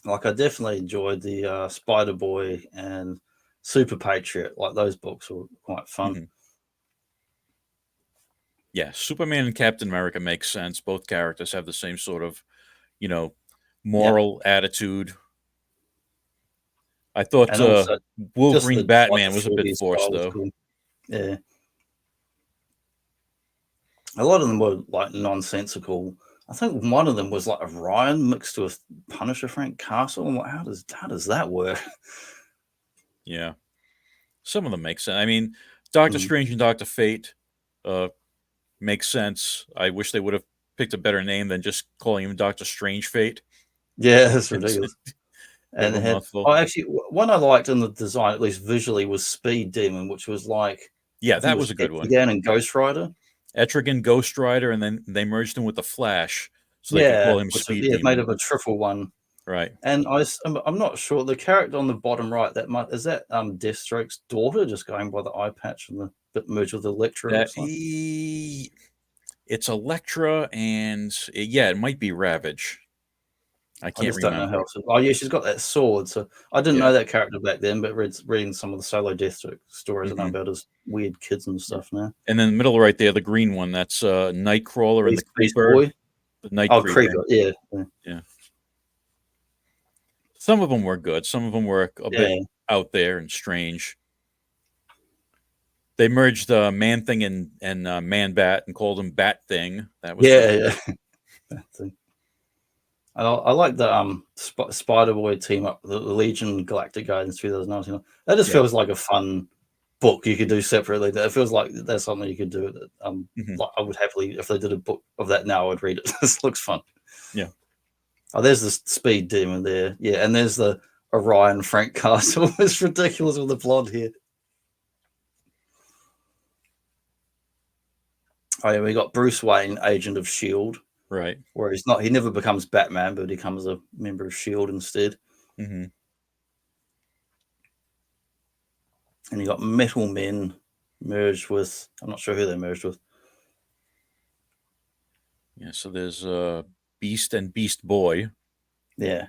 Like, I definitely enjoyed the Spider Boy and Super Patriot. Like, those books were quite fun. Yeah, Superman and Captain America makes sense. Both characters have the same sort of, moral attitude. I thought Wolverine Batman was a bit forced, though. Cool. Yeah. A lot of them were like nonsensical. I think one of them was like Orion mixed with Punisher Frank Castle. I'm like, how does that work? Yeah. Some of them make sense. I mean, Doctor Strange and Dr. Fate makes sense. I wish they would have picked a better name than just calling him Doctor Strange Fate. Yeah, that's ridiculous. And actually, one I liked in the design, at least visually, was Speed Demon, which was like that was a good one. Again, and Ghost Rider. Etrigan, Ghost Rider, and then they merged him with the Flash, so they could call him Speed Demon. Made of a triple one. Right. And I'm not sure, the character on the bottom right, is that Deathstroke's daughter, just going by the eye patch and the merge with Elektra? It's Elektra, and it might be Ravage. I can't remember. Oh yeah, she's got that sword. So I didn't know that character back then, but reading some of the solo Deathstroke stories I know about his weird kids and stuff now. And then the middle right there, the green one, that's Nightcrawler and the Beast Creeper. Boy. The Night Oh, Creeper. yeah. Some of them were good. Some of them were a bit out there and strange. They merged Man Thing and Man Bat and called him Bat Thing. That was yeah. I like the Spider Boy team up, the Legion Galactic Guardians 2019. That just feels like a fun book you could do separately. It feels like that's something you could do. Like I would happily, if they did a book of that now, I would read it. This looks fun. Yeah. Oh, there's the Speed Demon there. Yeah, and there's the Orion Frank Castle. It's ridiculous with the blonde hair. Oh yeah, we got Bruce Wayne, Agent of S.H.I.E.L.D. Right. Where he never becomes Batman, but he becomes a member of S.H.I.E.L.D. instead. And you got Metal Men merged with, I'm not sure who they merged with. Yeah, so there's Beast and Beast Boy. Yeah.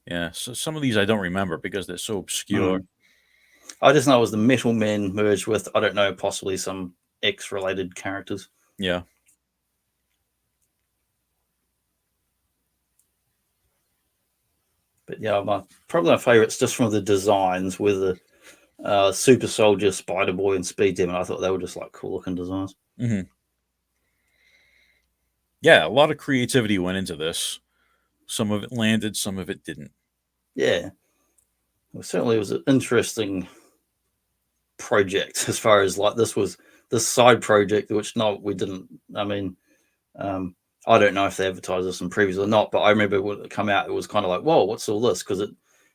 Yeah, so some of these I don't remember because they're so obscure. I just know it was the Metal Men merged with, I don't know, possibly some X-related characters. Yeah. But yeah, probably my favorites just from the designs with the Super Soldier, Spider Boy, and Speed Demon. I thought they were just like cool looking designs. Yeah, a lot of creativity went into this. Some of it landed, some of it didn't. Yeah. Well, certainly it was an interesting project as far as like this side project, which we didn't. I mean, I don't know if they advertised this in previews or not, but I remember when it came out, it was kind of like, whoa, what's all this? Because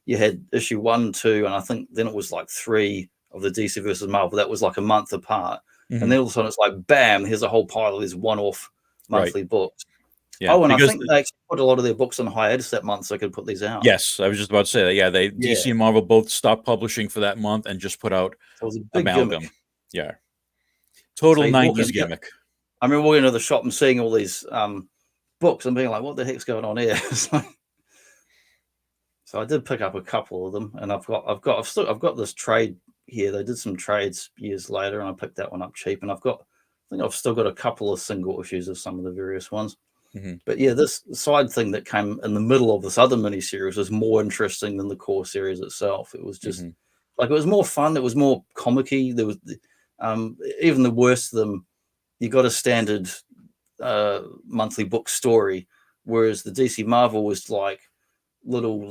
you had issue 1, 2, and I think then it was like 3 of the DC versus Marvel. That was like a month apart. And then all of a sudden it's like, bam, here's a whole pile of these one-off monthly books. Yeah, and I think they actually put a lot of their books on hiatus that month so they could put these out. Yes, I was just about to say that. Yeah, DC and Marvel both stopped publishing for that month and just put out so it was a big amalgam. Gimmick. Yeah. Total 90s gimmick. I remember walking into the shop and seeing all these books and being like, what the heck's going on here? So I did pick up a couple of them, and I've got this trade here. They did some trades years later, and I picked that one up cheap. And I think I've still got a couple of single issues of some of the various ones. But yeah, this side thing that came in the middle of this other miniseries was more interesting than the core series itself. It was just like, it was more fun. It was more comic-y. There was even the worst of them. You got a standard monthly book story, whereas the DC Marvel was like little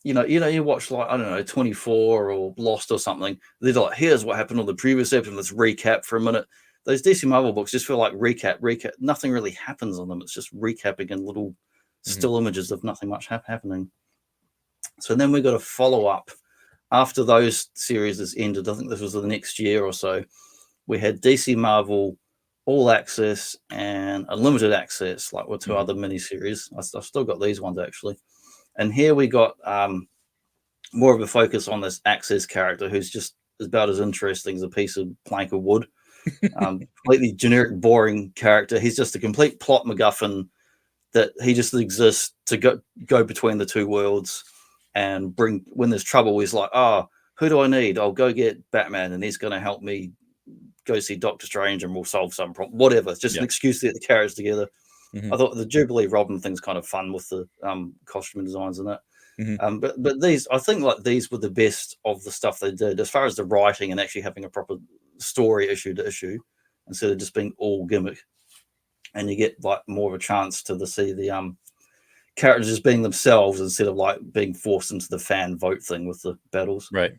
you watch like, I don't know, 24 or Lost or something. They're like, here's what happened on the previous episode. Let's recap for a minute. Those DC Marvel books just feel like recap. Nothing really happens on them. It's just recapping in little still images of nothing much happening. So then we got a follow up after those series ended. I think this was the next year or so. We had DC Marvel All Access and Unlimited Access, like with 2 other miniseries. I've still got these ones actually. And here we got more of a focus on this Access character who's just about as interesting as a piece of plank of wood. Completely generic, boring character. He's just a complete plot MacGuffin that he just exists to go between the 2 worlds and when there's trouble, he's like, who do I need? I'll go get Batman and he's going to help me go see Doctor Strange and we'll solve some problem. Whatever. It's just an excuse to get the characters together. I thought the Jubilee Robin thing's kind of fun with the costume designs and that. But these, I think, like these were the best of the stuff they did as far as the writing and actually having a proper story issue to issue instead of just being all gimmick. And you get like more of a chance to see the characters just being themselves instead of like being forced into the fan vote thing with the battles. Right.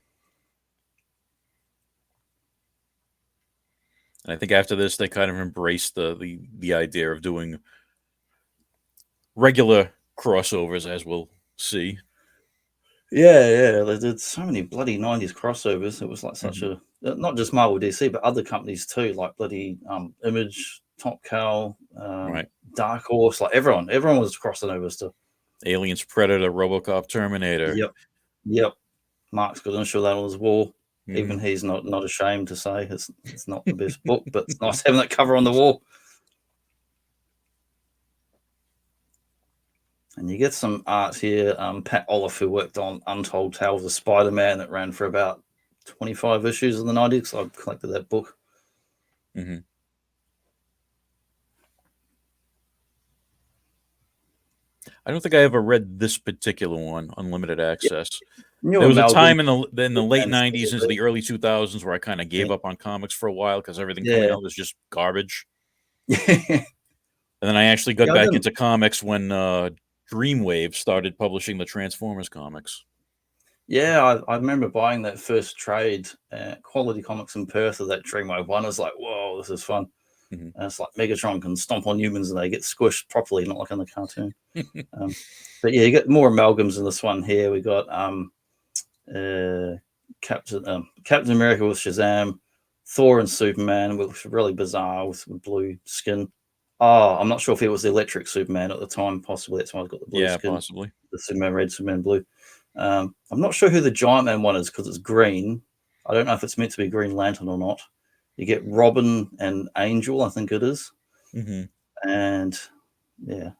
And I think after this, they kind of embraced the idea of doing regular crossovers, as we'll see. Yeah, they did so many bloody 90s crossovers. It was like such a, not just Marvel DC, but other companies too, like bloody Image, Top Cow, Dark Horse, like everyone was crossing over stuff. Aliens, Predator, RoboCop, Terminator. Yep. Mark's got initial that on his wall. Even he's not ashamed to say it's not the best book, but it's nice having that cover on the wall. And you get some art here. Pat Olive, who worked on Untold Tales of Spider-Man, that ran for about 25 issues in the 90s. So I collected that book. I don't think I ever read this particular one, Unlimited Access. New there was a time amalgams in the late and stuff '90s into the early 2000s where I kind of gave up on comics for a while because everything coming out was just garbage. And then I actually got back into comics when Dreamwave started publishing the Transformers comics. Yeah, I remember buying that first trade at Quality Comics in Perth of that Dreamwave one. I was like, whoa, this is fun. And it's like Megatron can stomp on humans and they get squished properly, not like in the cartoon. But yeah, you get more amalgams in this one here. We got Captain America with Shazam, Thor and Superman, which was really bizarre with blue skin. Oh, I'm not sure if it was the electric Superman at the time. Possibly that's why I've got the blue skin. Possibly. The Superman red, Superman blue. I'm not sure who the Giant Man one is because it's green. I don't know if it's meant to be Green Lantern or not. You get Robin and Angel, I think it is. And yeah.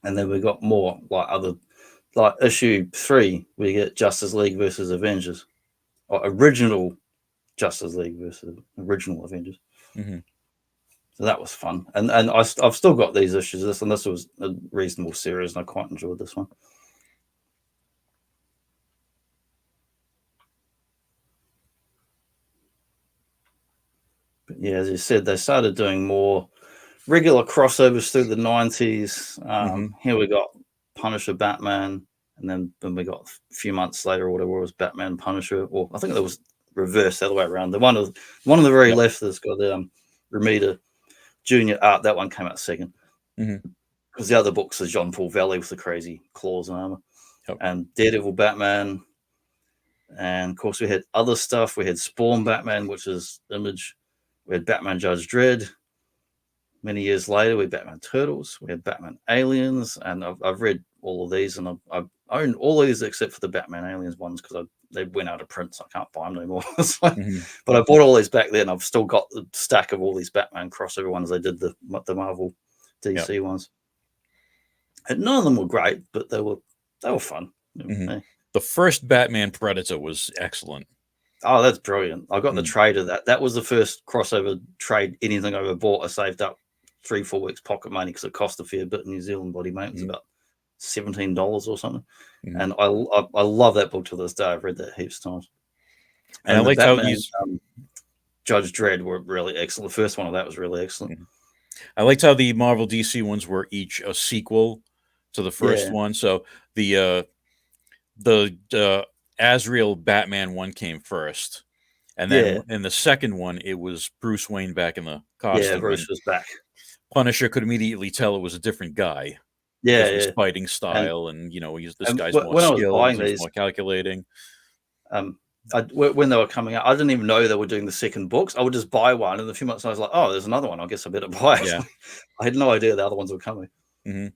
And then we got more like issue 3, we get Justice League versus Avengers. Or original Justice League versus original Avengers. So that was fun. And I've still got these issues. This was a reasonable series, and I quite enjoyed this one. But yeah, as you said, they started doing more regular crossovers through the 90s. Here we got Punisher, Batman, and then we got a few months later or whatever it was Batman, Punisher, or I think it was reversed the other way around. The one on the very left has got Romita Junior art. That one came out second because the other books is John Paul Valley with the crazy claws and armor, and Daredevil, Batman, and of course we had other stuff. We had Spawn Batman, which is Image. We had Batman Judge Dredd. Many years later, we had Batman Turtles. We had Batman Aliens, and I've read all of these, and I've owned all of these except for the Batman Aliens ones because they went out of print, so I can't buy them anymore. But I bought all these back then. I've still got the stack of all these Batman crossover ones. They did the Marvel DC ones, and none of them were great, but they were fun. The first Batman Predator was excellent. Oh, that's brilliant. I got the trade of that. That was the first crossover trade anything I ever bought. I saved up 3-4 weeks pocket money because it cost a fair bit in New Zealand, bloody mate. It was about $17 or something. And I love that book to this day. I've read that heaps of times. And I like how these Judge Dredd were really excellent. The first one of that was really excellent. I liked how the Marvel DC ones were each a sequel to the first one. So the Azrael Batman one came first, and then in the second one it was Bruce Wayne back in the costume. Yeah, Bruce was back. Punisher could immediately tell it was a different guy. His fighting style, and this guy's more skilled, he's more calculating. When they were coming out, I didn't even know they were doing the second books. I would just buy one, and in a few months I was like, "Oh, there's another one. I guess I better buy it." Yeah. I had no idea the other ones were coming. And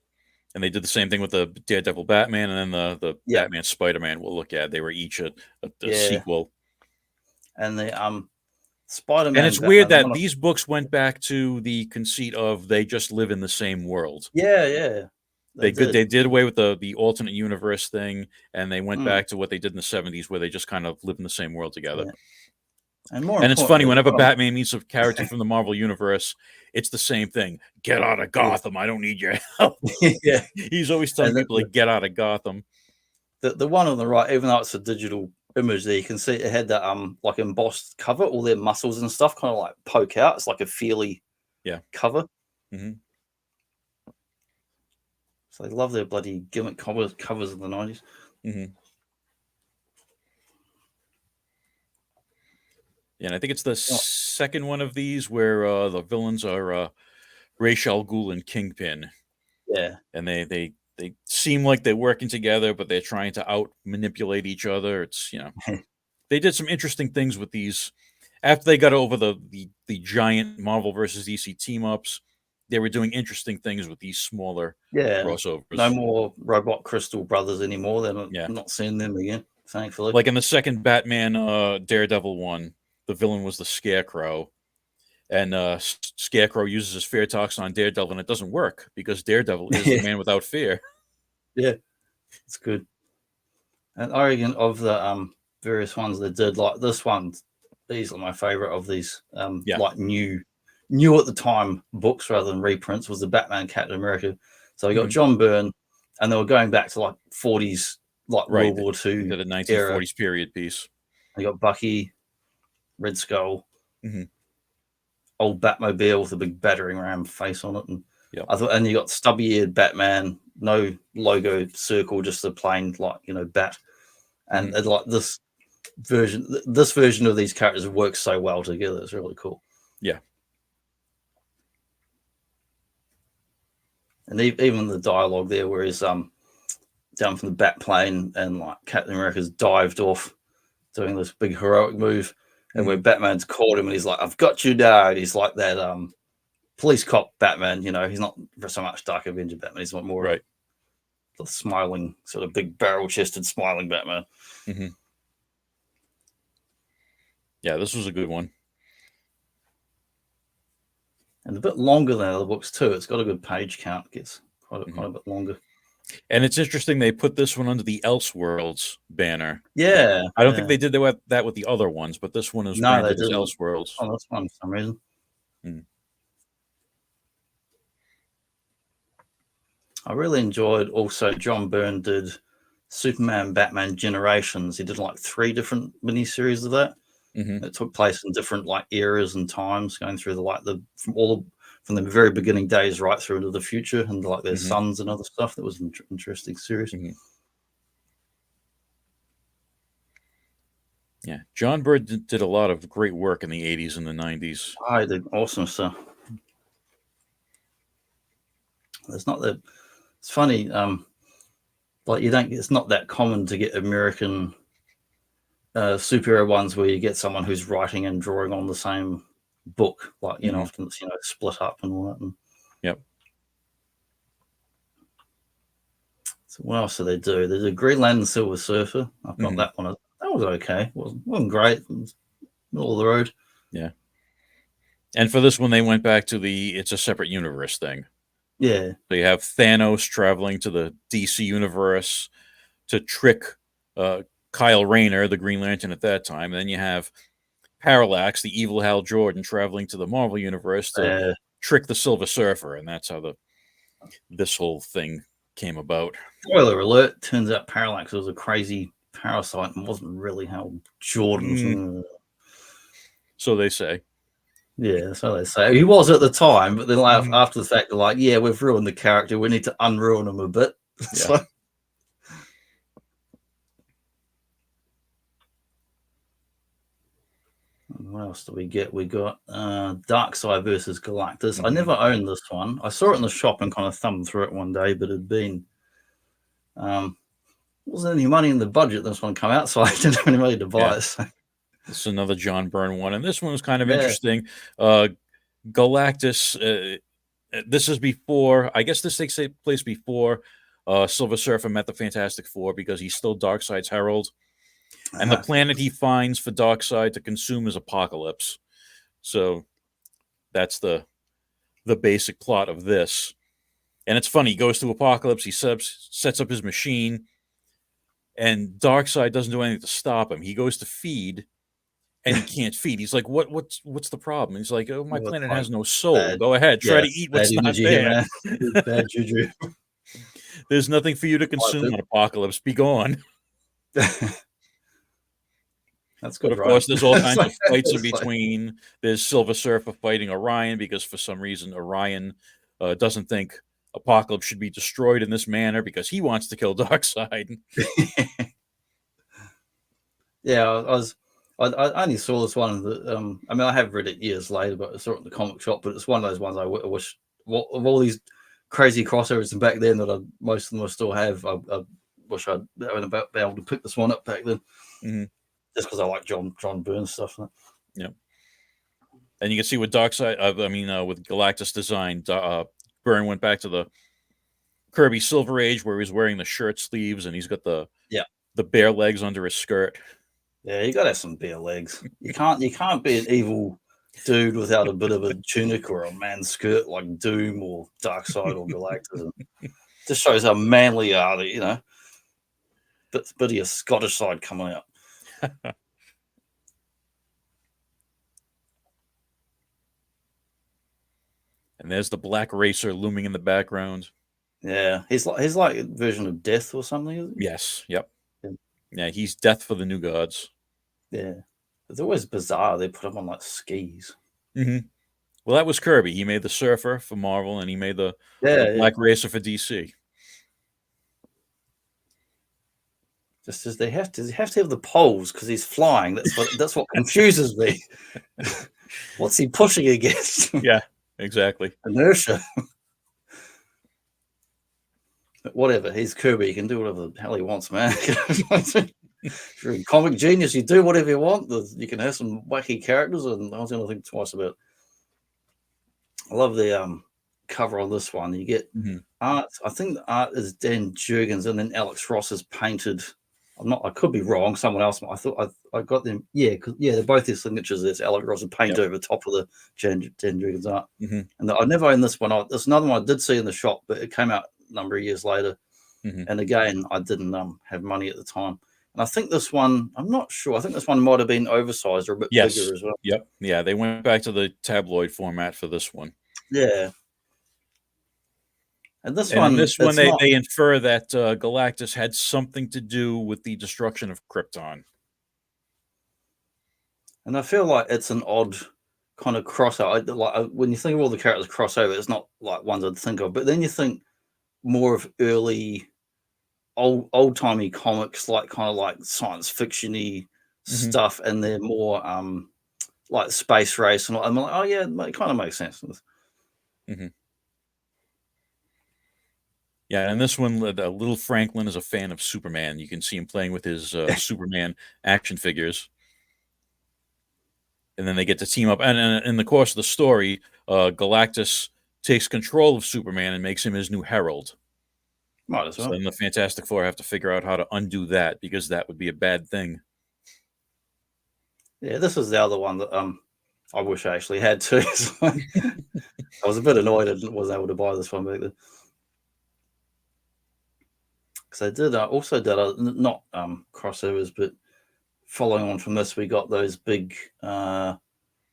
they did the same thing with the Daredevil Batman, and then the Batman Spider-Man. We'll look at. They were each a sequel. And the Spider-Man. And it's weird that these books went back to the conceit of they just live in the same world. Yeah. They did away with the alternate universe thing, and they went back to what they did in the 70s, where they just kind of live in the same world together. Yeah. And it's funny, whenever Batman meets a character from the Marvel universe, it's the same thing. Get out of Gotham. I don't need your help. He's always telling people to get out of Gotham. The one on the right, even though it's a digital image there, you can see it had that like embossed cover, all their muscles and stuff kind of like poke out. It's like a feely cover. So they love their bloody gimmick covers of the 90s. Yeah, and I think it's the second one of these where the villains are Ra's al Ghul and Kingpin. Yeah. And they seem like they're working together, but they're trying to out-manipulate each other. It's, they did some interesting things with these. After they got over the giant Marvel versus DC team-ups, they were doing interesting things with these smaller crossovers. No more Robot Crystal Brothers anymore. They're not seeing them again, thankfully. Like in the second Batman Daredevil one, the villain was the Scarecrow, and Scarecrow uses his fear toxin on Daredevil, and it doesn't work because Daredevil is the man without fear. Yeah, it's good. And I reckon of the various ones they did, like this one, these are my favorite of these. Like new at the time books rather than reprints was the Batman Captain America So you got John Byrne, and they were going back to like 40s, like World War II the 1940s era. period piece. You got Bucky, Red Skull, old Batmobile with a big battering ram face on it, and and you got stubby-eared Batman, no logo circle, just a plain bat, and like this version of these characters works so well together. It's really cool. Yeah. And even the dialogue there, where he's down from the bat plane and like Captain America's dived off doing this big heroic move, and where Batman's caught him and he's like, "I've got you now." And he's like that police cop Batman, he's not so much Dark Avenger Batman. He's more the smiling, sort of big barrel-chested smiling Batman. Yeah, this was a good one. And a bit longer than other books too. It's got a good page count. It gets quite a bit longer. And it's interesting they put this one under the Elseworlds banner. Yeah. I don't think they did that with the other ones, but this one is branded as Elseworlds. Oh, that's fun for some reason. I really enjoyed also John Byrne did Superman, Batman Generations. He did like 3 different miniseries of that. It took place in different like eras and times, going through from the very beginning days right through into the future, and like their sons and other stuff. That was an interesting series. Yeah, John Byrne did a lot of great work in the 80s and the 90s. I did awesome stuff. There's not that. It's funny, like it's not that common to get American superhero ones where you get someone who's writing and drawing on the same book, like often it's split up and all that. And so what else do they do? They did Green Lantern Silver Surfer. I've got that one. That was okay. Wasn't great. It was middle of the road. Yeah. And for this one, they went back to it's a separate universe thing. Yeah. So you have Thanos traveling to the DC universe to trick Kyle Rayner, the Green Lantern at that time. And then you have Parallax, the evil Hal Jordan, traveling to the Marvel universe to trick the Silver Surfer. And that's how this whole thing came about. Spoiler alert, turns out Parallax was a crazy parasite and wasn't really Hal Jordan. So they say. Yeah, so they say. He was at the time, but then after the fact, they're like, yeah, we've ruined the character. We need to unruin him a bit. Yeah. So, what else do we get? We got Darkseid versus Galactus. I never owned this one. I saw it in the shop and kind of thumbed through it one day, but it'd been wasn't any money in the budget this one come out, so I didn't have any money to buy it. So. This is another John Byrne one, and this one was kind of interesting. Galactus, this is before, I guess this takes place before Silver Surfer met the Fantastic Four, because he's still Darkseid's herald. And the planet he finds for Darkseid to consume is Apocalypse. So that's the basic plot of this. And it's funny, he goes to Apocalypse, he sets up his machine, and Darkseid doesn't do anything to stop him. He goes to feed, and he can't feed. He's like, what's the problem? He's like, oh, my planet has no soul. Go ahead, try to eat what's not there. Bad juju. There's nothing for you to consume on Apocalypse. Be gone. That's good. But of course, there's all kinds of fights in between. There's Silver Surfer fighting Orion, because for some reason Orion doesn't think Apocalypse should be destroyed in this manner, because he wants to kill Darkseid. Yeah, I only saw this one. I mean, I have read it years later, but I saw it in the comic shop. But it's one of those ones I wish, of all these crazy crossovers and back then that most of them I still have. I wish I'd been able to pick this one up back then, just because I like John Byrne stuff. Yeah, and you can see with Darkseid, with Galactus design, Byrne went back to the Kirby Silver Age, where he's wearing the shirt sleeves and he's got the bare legs under his skirt. Yeah, you gotta have some bare legs. You can't be an evil dude without a bit of a tunic or a man's skirt like Doom or Darkseid or Galactus. Just shows how manly you are, bit of your Scottish side coming out. And there's the Black Racer looming in the background. Yeah, he's like a version of Death or something, isn't he? Yes. Yep. Yeah. Yeah, he's Death for the New Gods. Yeah. It's always bizarre. They put him on like skis. Mm-hmm. Well, that was Kirby. He made the Surfer for Marvel, and he made the Black Racer for DC. Just as they have to have the poles because he's flying. That's what confuses me. What's he pushing against? Yeah, exactly. Inertia. Whatever. He's Kirby. He can do whatever the hell he wants, man. If you're a comic genius, you do whatever you want. You can have some wacky characters, and I was going to think twice about it. I love the cover on this one. You get art. I think the art is Dan Jurgens, and then Alex Ross is painted. I could be wrong. Someone else. I thought I got them. Yeah, they're both their signatures. There's Alex Ross painted over the top of the Dan Jurgens art. And I never owned this one. There's another one I did see in the shop, but it came out a number of years later. And again, I didn't have money at the time. And I think this one, I'm not sure. I think this one might have been oversized or a bit bigger as well. Yep. Yeah, they went back to the tabloid format for this one. Yeah. And this one, they infer that Galactus had something to do with the destruction of Krypton. And I feel like it's an odd kind of crossover. Like when you think of all the characters crossover, it's not like ones I'd think of. But then you think more of early, old timey comics, like kind of like science fiction-y stuff, and they're more like space race, and I'm like, oh yeah, it kind of makes sense. Yeah, and this one, little Franklin is a fan of Superman. You can see him playing with his Superman action figures. And then they get to team up. And in the course of the story, Galactus takes control of Superman and makes him his new herald. Might as well. So then the Fantastic Four have to figure out how to undo that, because that would be a bad thing. Yeah, this is the other one that I wish I actually had too. I was a bit annoyed I wasn't able to buy this one back then. Because I did also did not crossovers, but following on from this, we got those big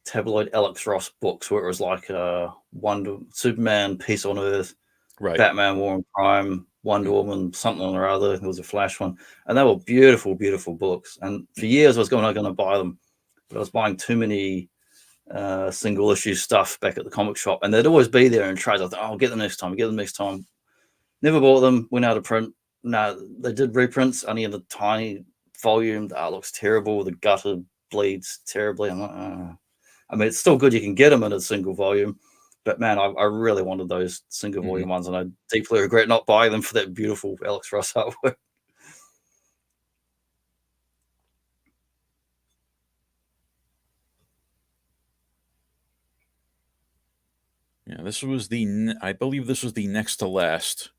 tabloid Alex Ross books where it was like Superman, Peace on Earth, Batman, War and Crime, Wonder Woman, something or other. There was a Flash one, and they were beautiful, beautiful books. And for years, I was going to buy them, but I was buying too many single issue stuff back at the comic shop, and they'd always be there in trades. I thought, oh, I'll get them next time. Get them next time. Never bought them. Went out of print. No, they did reprints only in a tiny volume. The art looks terrible. The gutter bleeds terribly. I'm like, I mean, it's still good. You can get them in a single volume, but man, I really wanted those single volume ones, and I deeply regret not buying them for that beautiful Alex Ross artwork. Yeah, I believe this was the next to last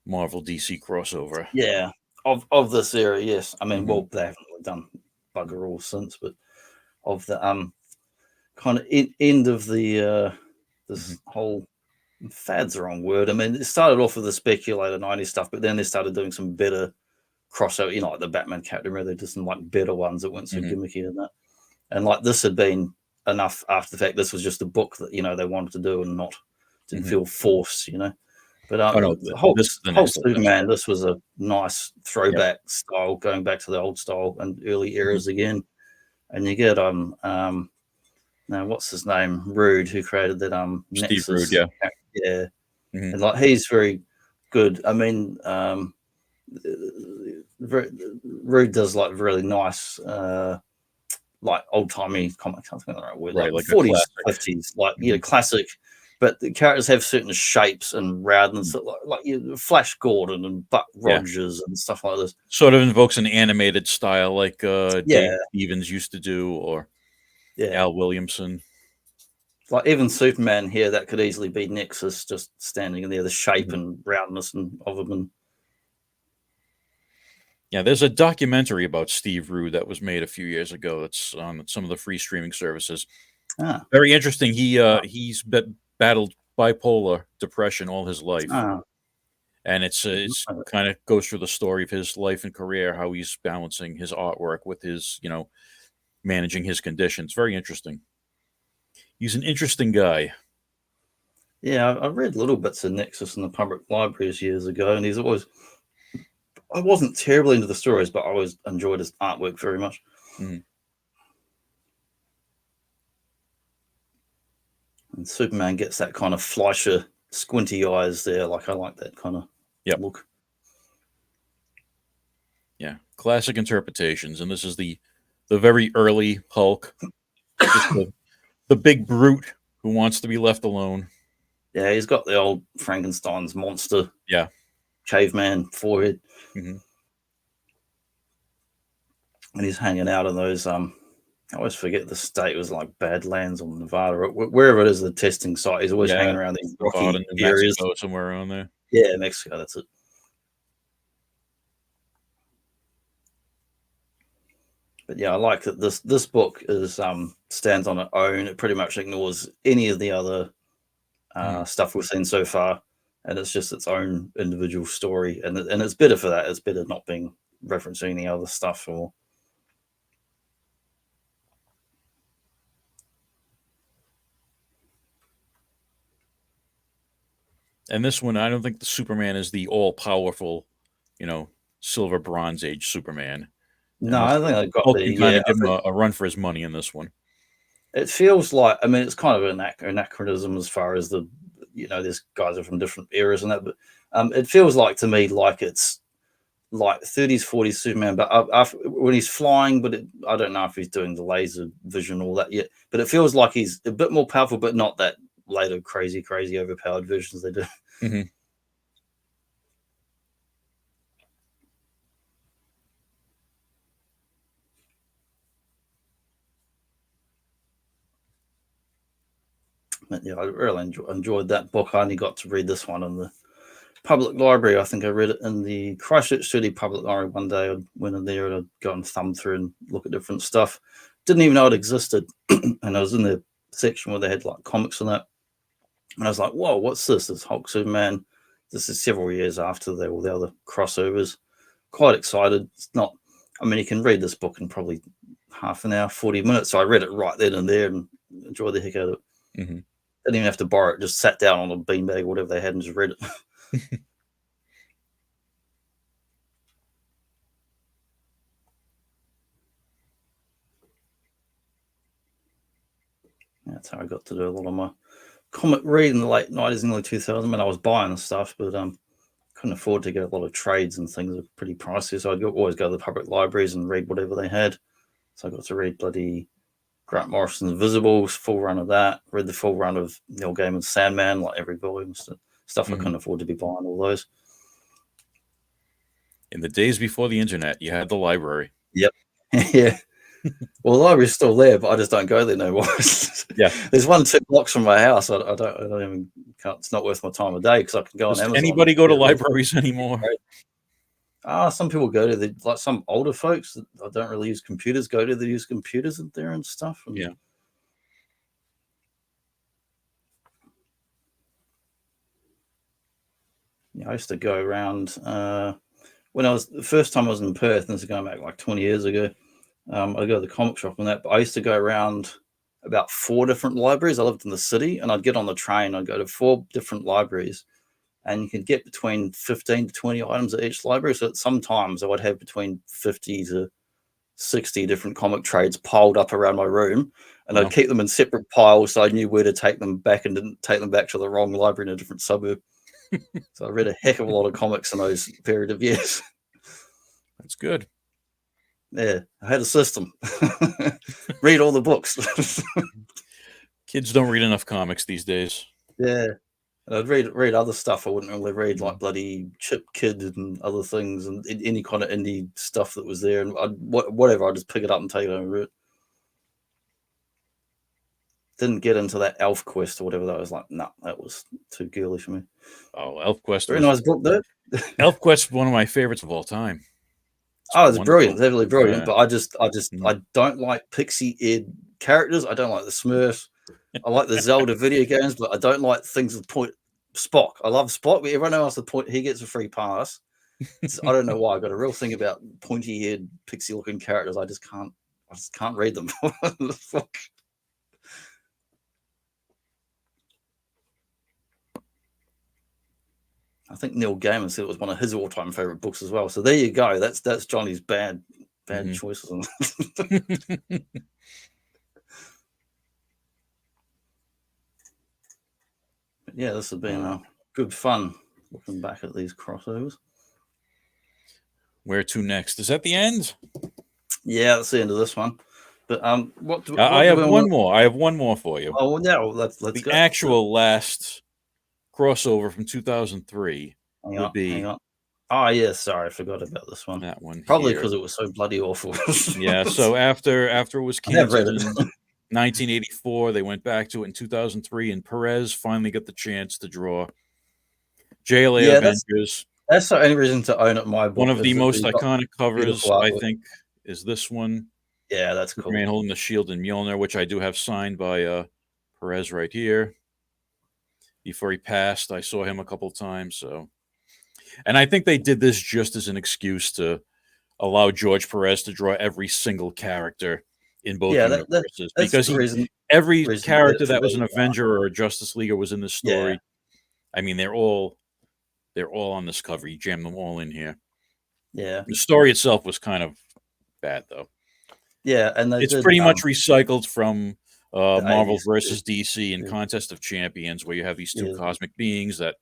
Marvel DC crossover. Yeah, of this era, yes. I mean, well, they haven't really done bugger all since, but of the kind of end of the this whole fad's the wrong word. I mean, it started off with the speculator 90s stuff, but then they started doing some better crossover, you know, like the Batman Captain, where they did some like better ones that weren't so gimmicky and that. And like this had been enough after the fact. This was just a book that, you know, they wanted to do and didn't feel forced, you know. But the whole Superman, this was a nice throwback style, going back to the old style and early eras again. And you get now what's his name, Rude, who created that Steve Nexus. Rude, yeah. And like he's very good. I mean, Rude does like really nice like old timey comics. I think the right word, like 40s, 50s, like classic. But the characters have certain shapes and roundness, like Flash Gordon and Buck Rogers and stuff like this. Sort of invokes an animated style, like Dave Stevens used to do, or Al Williamson. Like even Superman here, that could easily be Nexus, just standing in there, the shape and roundness of him. Yeah, there's a documentary about Steve Rude that was made a few years ago. It's on some of the free streaming services. Very interesting. He's battled bipolar depression all his life, and it's kind of goes through the story of his life and career, how he's balancing his artwork with his, managing his conditions. Very interesting. He's an interesting guy. Yeah, I read little bits of Nexus in the public libraries years ago, and I wasn't terribly into the stories, but I always enjoyed his artwork very much. Mm-hmm. And Superman gets that kind of Fleischer squinty eyes there. Like, I like that kind of look. Yeah, classic interpretations, and this is the very early Hulk, just the big brute who wants to be left alone. Yeah, he's got the old Frankenstein's monster. Yeah, caveman forehead, mm-hmm. and he's hanging out in those. I always forget the state. It was like Badlands or Nevada, or wherever it is, the testing site. He's always hanging around these rocky areas. Mexico, somewhere around there. Yeah, Mexico. That's it. But yeah, I like that this book is stands on its own. It pretty much ignores any of the other stuff we've seen so far, and it's just its own individual story. And it's better for that. It's better not being referencing any other stuff or. And this one, I don't think the Superman is the all-powerful, Silver Bronze Age Superman. No, I think they've got Hulk can kind of give him a run for his money in this one. It feels like, I mean, it's kind of an anachronism as far as these guys are from different eras and that, but it feels like to me like it's like 30s, 40s Superman, but when he's flying, but I don't know if he's doing the laser vision all that yet, but it feels like he's a bit more powerful, but not that later crazy overpowered versions they do. Mm-hmm. But yeah, I really enjoyed that book. I only got to read this one in the public library. I think I read it in the Christchurch City Public Library one day. I went in there and I'd go and thumb through and look at different stuff. Didn't even know it existed. And I was in the section where they had like comics and that. And I was like, whoa, what's this? This Hulk Superman. This is several years after all the other crossovers. Quite excited. It's not, I mean, you can read this book in probably half an hour, 40 minutes. So I read it right then and there and enjoyed the heck out of it. Mm-hmm. Didn't even have to borrow it. Just sat down on a beanbag, whatever they had, and just read it. That's how I got to do a lot of my comic reading in the late 90s and early 2000s. I mean, I was buying stuff, but couldn't afford to get a lot of trades and things are pretty pricey. So I'd always go to the public libraries and read whatever they had. So I got to read bloody Grant Morrison's Invisibles, full run of that. Read the full run of Neil Gaiman's Sandman, like every volume. Stuff I couldn't afford to be buying all those. In the days before the internet, you had the library. Yep. Yeah. Well, the library's still there, but I just don't go there no more. Yeah. There's 1-2 blocks from my house. I don't even. It's not worth my time of day because I can go on Amazon. Anybody go to libraries anymore? Some people go to like some older folks that don't really use computers go to. They use computers in there and stuff. And yeah. I used to go around when the first time I was in Perth, and this is going back like 20 years ago. I'd go to the comic shop and that, but I used to go around about 4 different libraries. I lived in the city, and I'd get on the train. I'd go to 4 different libraries, and you could get between 15 to 20 items at each library. So sometimes I would have between 50 to 60 different comic trades piled up around my room, and I'd keep them in separate piles so I knew where to take them back and didn't take them back to the wrong library in a different suburb. So I read a heck of a lot of comics in those period of years. That's good. Yeah, I had a system. Read all the books. Kids don't read enough comics these days. Yeah. And I'd read other stuff I wouldn't really read, like bloody Chip Kid and other things, and any kind of indie stuff that was there. And I'd just pick it up and take it home and read it. Didn't get into that Elf Quest or whatever that was. Like, no, that was too girly for me. Oh, Elf Quest. Very nice book, though. Elf Quest is one of my favorites of all time. It's brilliant. It's absolutely brilliant. But I don't like pixie-eared characters. I don't like the Smurfs. I like the Zelda video games, but I don't like things that point Spock. I love Spock, but everyone else the point he gets a free pass. I don't know why. I've got a real thing about pointy-eared, pixie-looking characters. I just can't read them. I think Neil Gaiman said it was one of his all-time favorite books as well. So there you go. That's Johnny's bad choices. Yeah, this has been good fun looking back at these crossovers. Where to next? Is that the end? Yeah, that's the end of this one. But I have one more. I have one more for you. Oh yeah, well, let's go. The actual last crossover from 2003 would be. Hang on. Oh yeah, sorry, I forgot about this one. That one. Probably because it was so bloody awful. Yeah. So after it was canceled in 1984, they went back to it in 2003, and Perez finally got the chance to draw JLA Avengers. That's the only reason to own it. My book. One of the most iconic covers, I think, is this one. Yeah, that's cool. Man holding the shield and Mjolnir, which I do have signed by Perez right here. Before he passed, I saw him a couple times. So, and I think they did this just as an excuse to allow George Perez to draw every single character in both universes, because every character that was an Avenger or a Justice Leaguer was in this story. Yeah. I mean, they're all on this cover. He jammed them all in here. Yeah. The story itself was kind of bad, though. Yeah, and it's pretty much recycled from Marvel versus DC and Contest of Champions, where you have these two cosmic beings that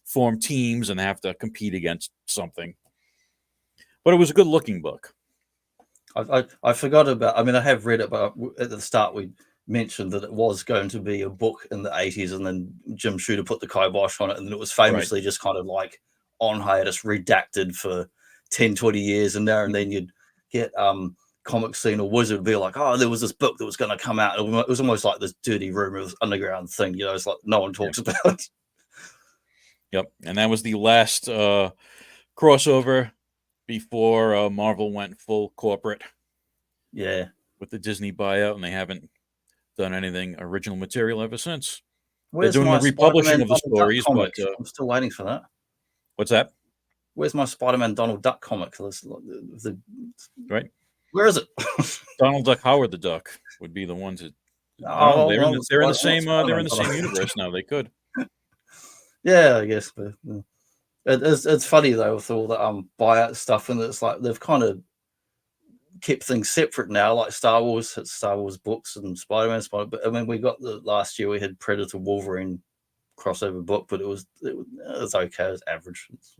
form teams and have to compete against something. But it was a good-looking book. I forgot about. I mean, I have read it, but at the start we mentioned that it was going to be a book in the 80s, and then Jim Shooter put the kibosh on it, and then it was famously just kind of like on hiatus, redacted for 10, 20 years, and now and then you'd get Comic Scene or Wizard would be like, oh, there was this book that was going to come out. It was almost like this dirty rumor underground thing, it's like no one talks about. Yep, and that was the last crossover before Marvel went full corporate. Yeah, with the Disney buyout, and they haven't done anything original material ever since. Where's They're doing the republishing of the stories, but I'm still waiting for that. What's that? Where's my Spider-Man Donald Duck comic? Right. Where is it? Donald Duck, Howard the Duck would be the ones that. They're in the same. They're in the same universe now. They could. Yeah, I guess. But, it's funny though with all the buyout stuff, and it's like they've kind of kept things separate now, like Star Wars books and Spider-Man. But I mean, we got last year we had Predator Wolverine crossover book, but it was okay. It was average. It's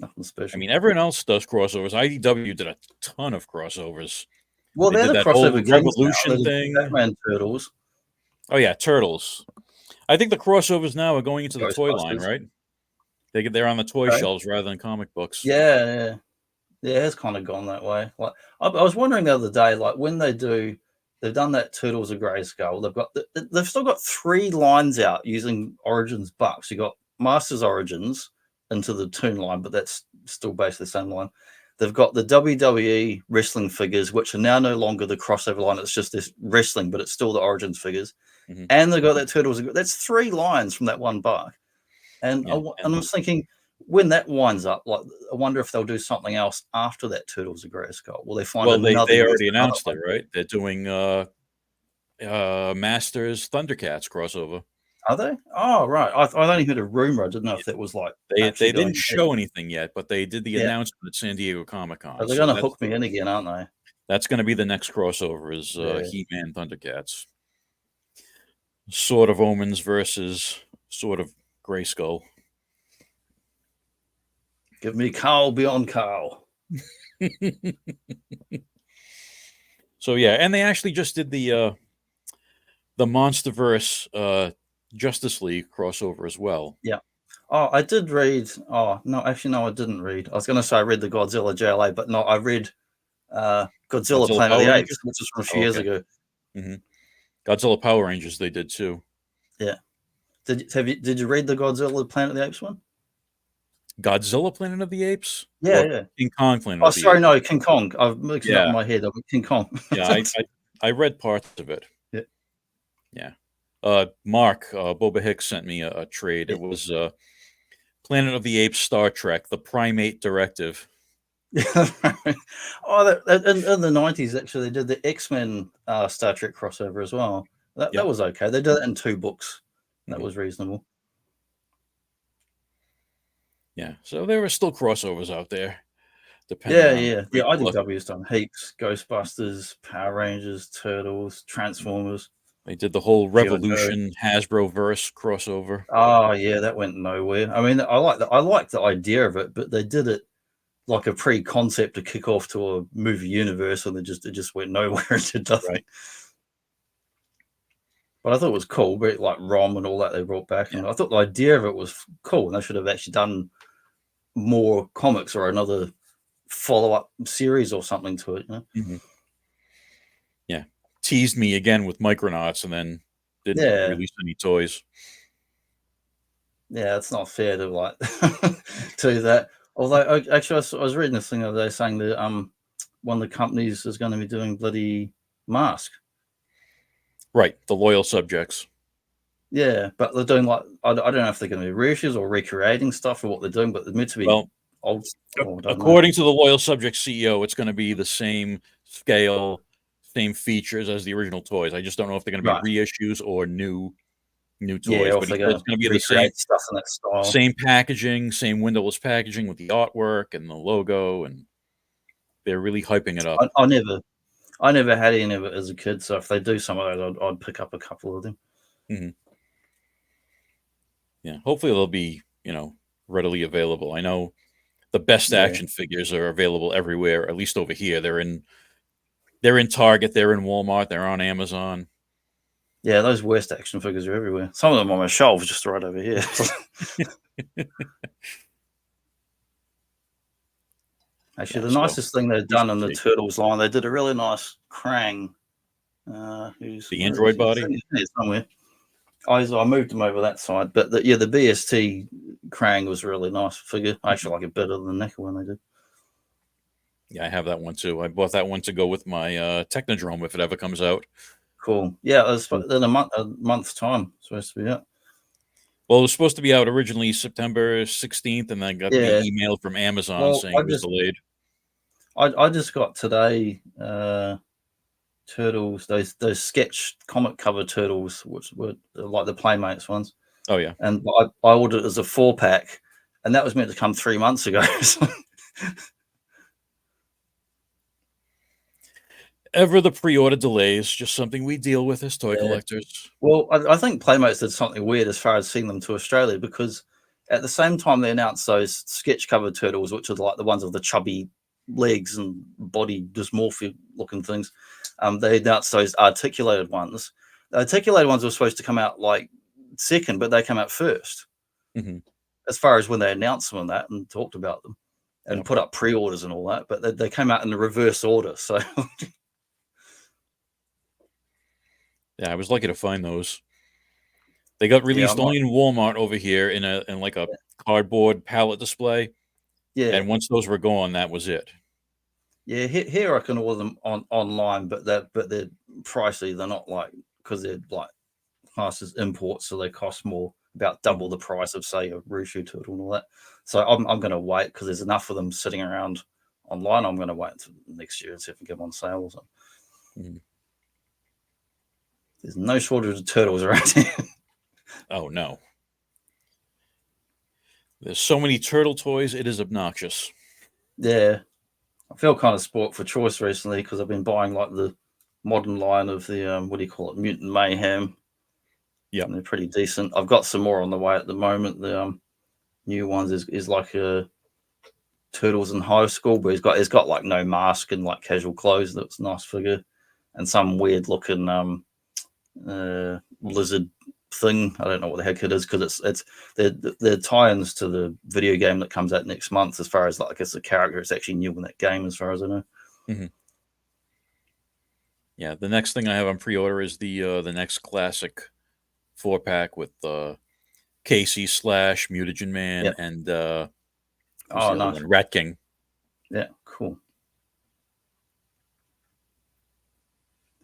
nothing special. I mean, everyone else does crossovers. IDW did a ton of crossovers. Well, they did that crossover Revolution thing. Batman Turtles. Oh yeah, Turtles. I think the crossovers now are going into the toy line, right? They're on the toy shelves rather than comic books. Yeah, it's kind of gone that way. Like I was wondering the other day, like when they've done that Turtles of Grayskull. They've still got 3 lines out using Origins bucks. You got Masters Origins into the Toon line, but that's still basically the same line. They've got the WWE wrestling figures, which are now no longer the crossover line. It's just this wrestling, but it's still the Origins figures. Mm-hmm. And they've got that Turtles. That's 3 lines from that one buck. And I was thinking, when that winds up, like I wonder if they'll do something else after that Turtles of Grayskull. Will they find? Well, they already announced it, right? They're doing Masters Thundercats crossover. Are they? Oh, right. I only heard a rumor. I didn't know if that was like they didn't show anything yet, but they did the announcement at San Diego Comic-Con. So they're going to hook me in again, aren't they? That's going to be the next crossover. Is He-Man Thundercats? Sword of Omens versus Sword of Grayskull. Give me Carl beyond Carl. So yeah, and they actually just did the MonsterVerse Justice League crossover as well. Yeah. Oh, I did read. Oh no, actually no, I didn't read. I was going to say I read the Godzilla JLA, but no, I read Godzilla Planet of the Apes, which was from a few years ago. Mm-hmm. Godzilla Power Rangers, they did too. Yeah. Did you read the Godzilla Planet of the Apes one? Godzilla Planet of the Apes? Yeah. King Kong Planet of the Apes. No, King Kong. I've mixed it up in my head. King Kong. Yeah, I read parts of it. Yeah. Mark, Boba Hicks sent me a trade. It was Planet of the Apes Star Trek, the Primate Directive. In the 90s, actually, they did the X-Men Star Trek crossover as well. That was okay. They did it in 2 books. That was reasonable. Yeah, so there are still crossovers out there, depending on Yeah. IDW's done heaps: Ghostbusters, Power Rangers, Turtles, Transformers. They did the whole G.I. Joe. Revolution Hasbro verse crossover. Oh yeah, that went nowhere. I mean, I like the idea of it, but they did it like a pre-concept to kick off to a movie universe, and it just went nowhere. It did nothing. Right. But I thought it was cool, but like ROM and all that they brought back, and I thought the idea of it was cool, and they should have actually done more comics or another follow-up series or something to it. You know? Yeah, teased me again with Micronauts, and then didn't release any toys. Yeah, it's not fair to like do that. Although actually, I was reading this thing the other day saying that one of the companies is going to be doing bloody Mask. Right, the loyal subjects. Yeah, but they're doing like I don't know if they're going to be reissues or recreating stuff or what they're doing, but they're meant to be old. According to the loyal subject CEO, it's going to be the same scale, same features as the original toys. I just don't know if they're going to be reissues or new toys. Yeah, but it's going to be the same stuff in that style, same packaging, same windowless packaging with the artwork and the logo, and they're really hyping it up. I never had any of it as a kid, so if they do some of those, I'd pick up a couple of them. Yeah, hopefully they'll be readily available. I know the best action figures are available everywhere, at least over here. They're in Target, they're in Walmart, they're on Amazon. Yeah, those worst action figures are everywhere. Some of them on my shelf, just right over here. Actually, the nicest thing they've done in the Turtles line, they did a really nice Krang. Who's the Android body? Somewhere. I moved him over that side, but the BST Krang was a really nice figure. I actually like it better than the NECA one they did. Yeah, I have that one too. I bought that one to go with my Technodrome if it ever comes out. Cool. Yeah, it was in a month's time. It's supposed to be out. Well, it was supposed to be out originally September 16th, and then got the email from Amazon saying it was delayed. I just got today Turtles, those sketch comic cover Turtles, which were like the Playmates ones. Oh yeah. And I ordered it as a 4-pack, and that was meant to come 3 months ago. Ever the pre-order delays, just something we deal with as toy collectors. Well, I think Playmates did something weird as far as seeing them to Australia, because at the same time they announced those sketch cover Turtles, which are like the ones with the chubby legs and body dysmorphia looking things, they announced those articulated ones. The articulated ones were supposed to come out like second, but they came out first. As far as when they announced them and that and talked about them and put up pre-orders and all that, but they came out in the reverse order. So yeah, I was lucky to find those. They got released only in Walmart over here in like a cardboard pallet display. Yeah, and once those were gone, that was it. Yeah, here I can order them online, but they're pricey. They're not like, because they're like classed as imports, so they cost more, about double the price of say a Rushu turtle and all that. So I'm going to wait, because there's enough of them sitting around online. I'm going to wait until next year and see if I can get them on sale or something. There's no shortage of turtles around here. Oh no. There's so many turtle toys, it is obnoxious. Yeah. I feel kind of sport for choice recently, because I've been buying like the modern line of the, what do you call it, Mutant Mayhem. Yeah. And they're pretty decent. I've got some more on the way at the moment. The new ones is like a Turtles in high school, but he's got like no mask and like casual clothes. That's a nice figure. And some weird looking lizard thing. I don't know what the heck it is, because it's they're tie-ins to the video game that comes out next month. As far as like, I guess the character is actually new in that game, as far as I know. Yeah, the next thing I have on pre-order is the next classic 4-pack with Casey / Mutagen Man and nice. Rat King. Yeah, cool.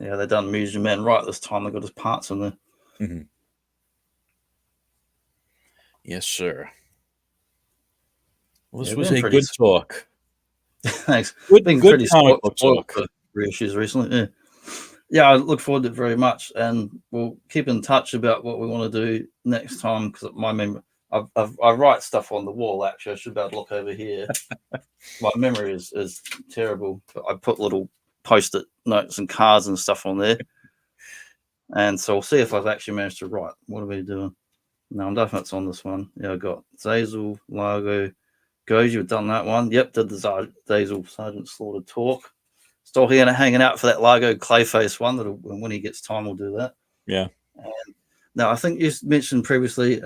Yeah, they've done Mutagen Man right this time. They got his parts in there. Yes, sir. Well, this was a good talk. Thanks. Good pretty comic book talk. For reissues recently. Yeah, I look forward to it very much, and we'll keep in touch about what we want to do next time, because my I write stuff on the wall. Actually, I should be able to look over here. My memory is terrible. But I put little post-it notes and cards and stuff on there, and so we'll see if I've actually managed to write. What are we doing? No, I'm definitely it's on this one. Yeah, I got Zazel, Largo, Goji. We've done that one. Yep, did the Zazel Sergeant Slaughter talk. Still here hanging out for that Largo Clayface one. That when he gets time, we'll do that. Yeah. And now I think you mentioned previously.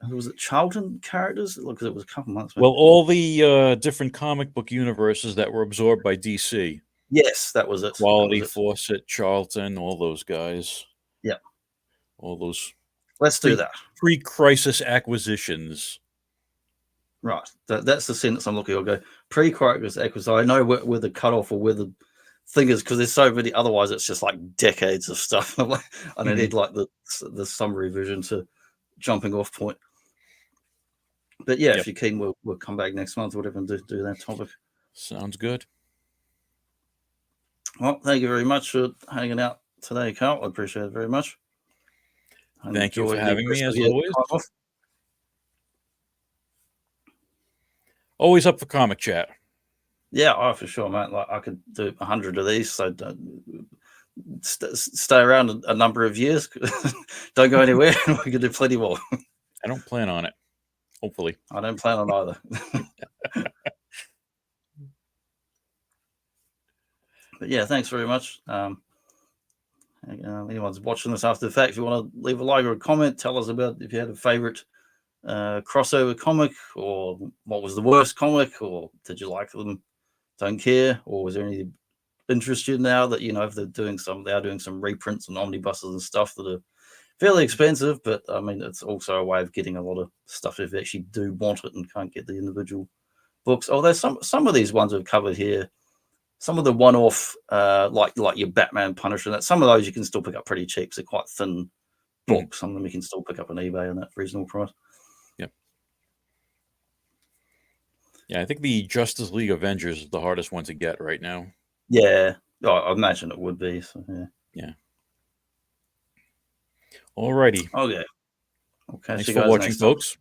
Was it Charlton characters? Because it was a couple months ago. Well, all the different comic book universes that were absorbed by DC. Yes, that was it. Quality, Fawcett, Charlton, all those guys. Yeah. All those. Let's do that. Pre-crisis acquisitions. Right. That's the sentence I'm looking at. I'll go pre-crisis acquisition. I know where the cutoff or where the thing is, because there's so many. Otherwise, it's just like decades of stuff. And I need like the summary version to jumping off point. But yeah, if you're keen, we'll come back next month or whatever and do that topic. Sounds good. Well, thank you very much for hanging out today, Carl. I appreciate it very much. Thank you for having me, as always. Always up for comic chat. Yeah, for sure, mate. Like I could do 100 of these, so stay around a number of years. Don't go anywhere. We could do plenty more. I don't plan on it. Hopefully, I don't plan on either. But yeah, thanks very much. Anyone's watching this after the fact, if you want to leave a like or a comment, tell us about if you had a favorite crossover comic, or what was the worst comic, or did you like them? Don't care, or was there any interest you now that if they are doing some reprints and omnibuses and stuff that are fairly expensive, but I mean it's also a way of getting a lot of stuff if you actually do want it and can't get the individual books. Although some of these ones we've covered here, some of the one-off like your Batman Punisher, that some of those you can still pick up pretty cheap. So they're quite thin books. Some of them you can still pick up on eBay and at reasonable price. Yeah, I think the Justice League Avengers is the hardest one to get right now. Yeah, I imagine it would be. So, yeah. Alrighty. Okay. Thanks for watching, folks.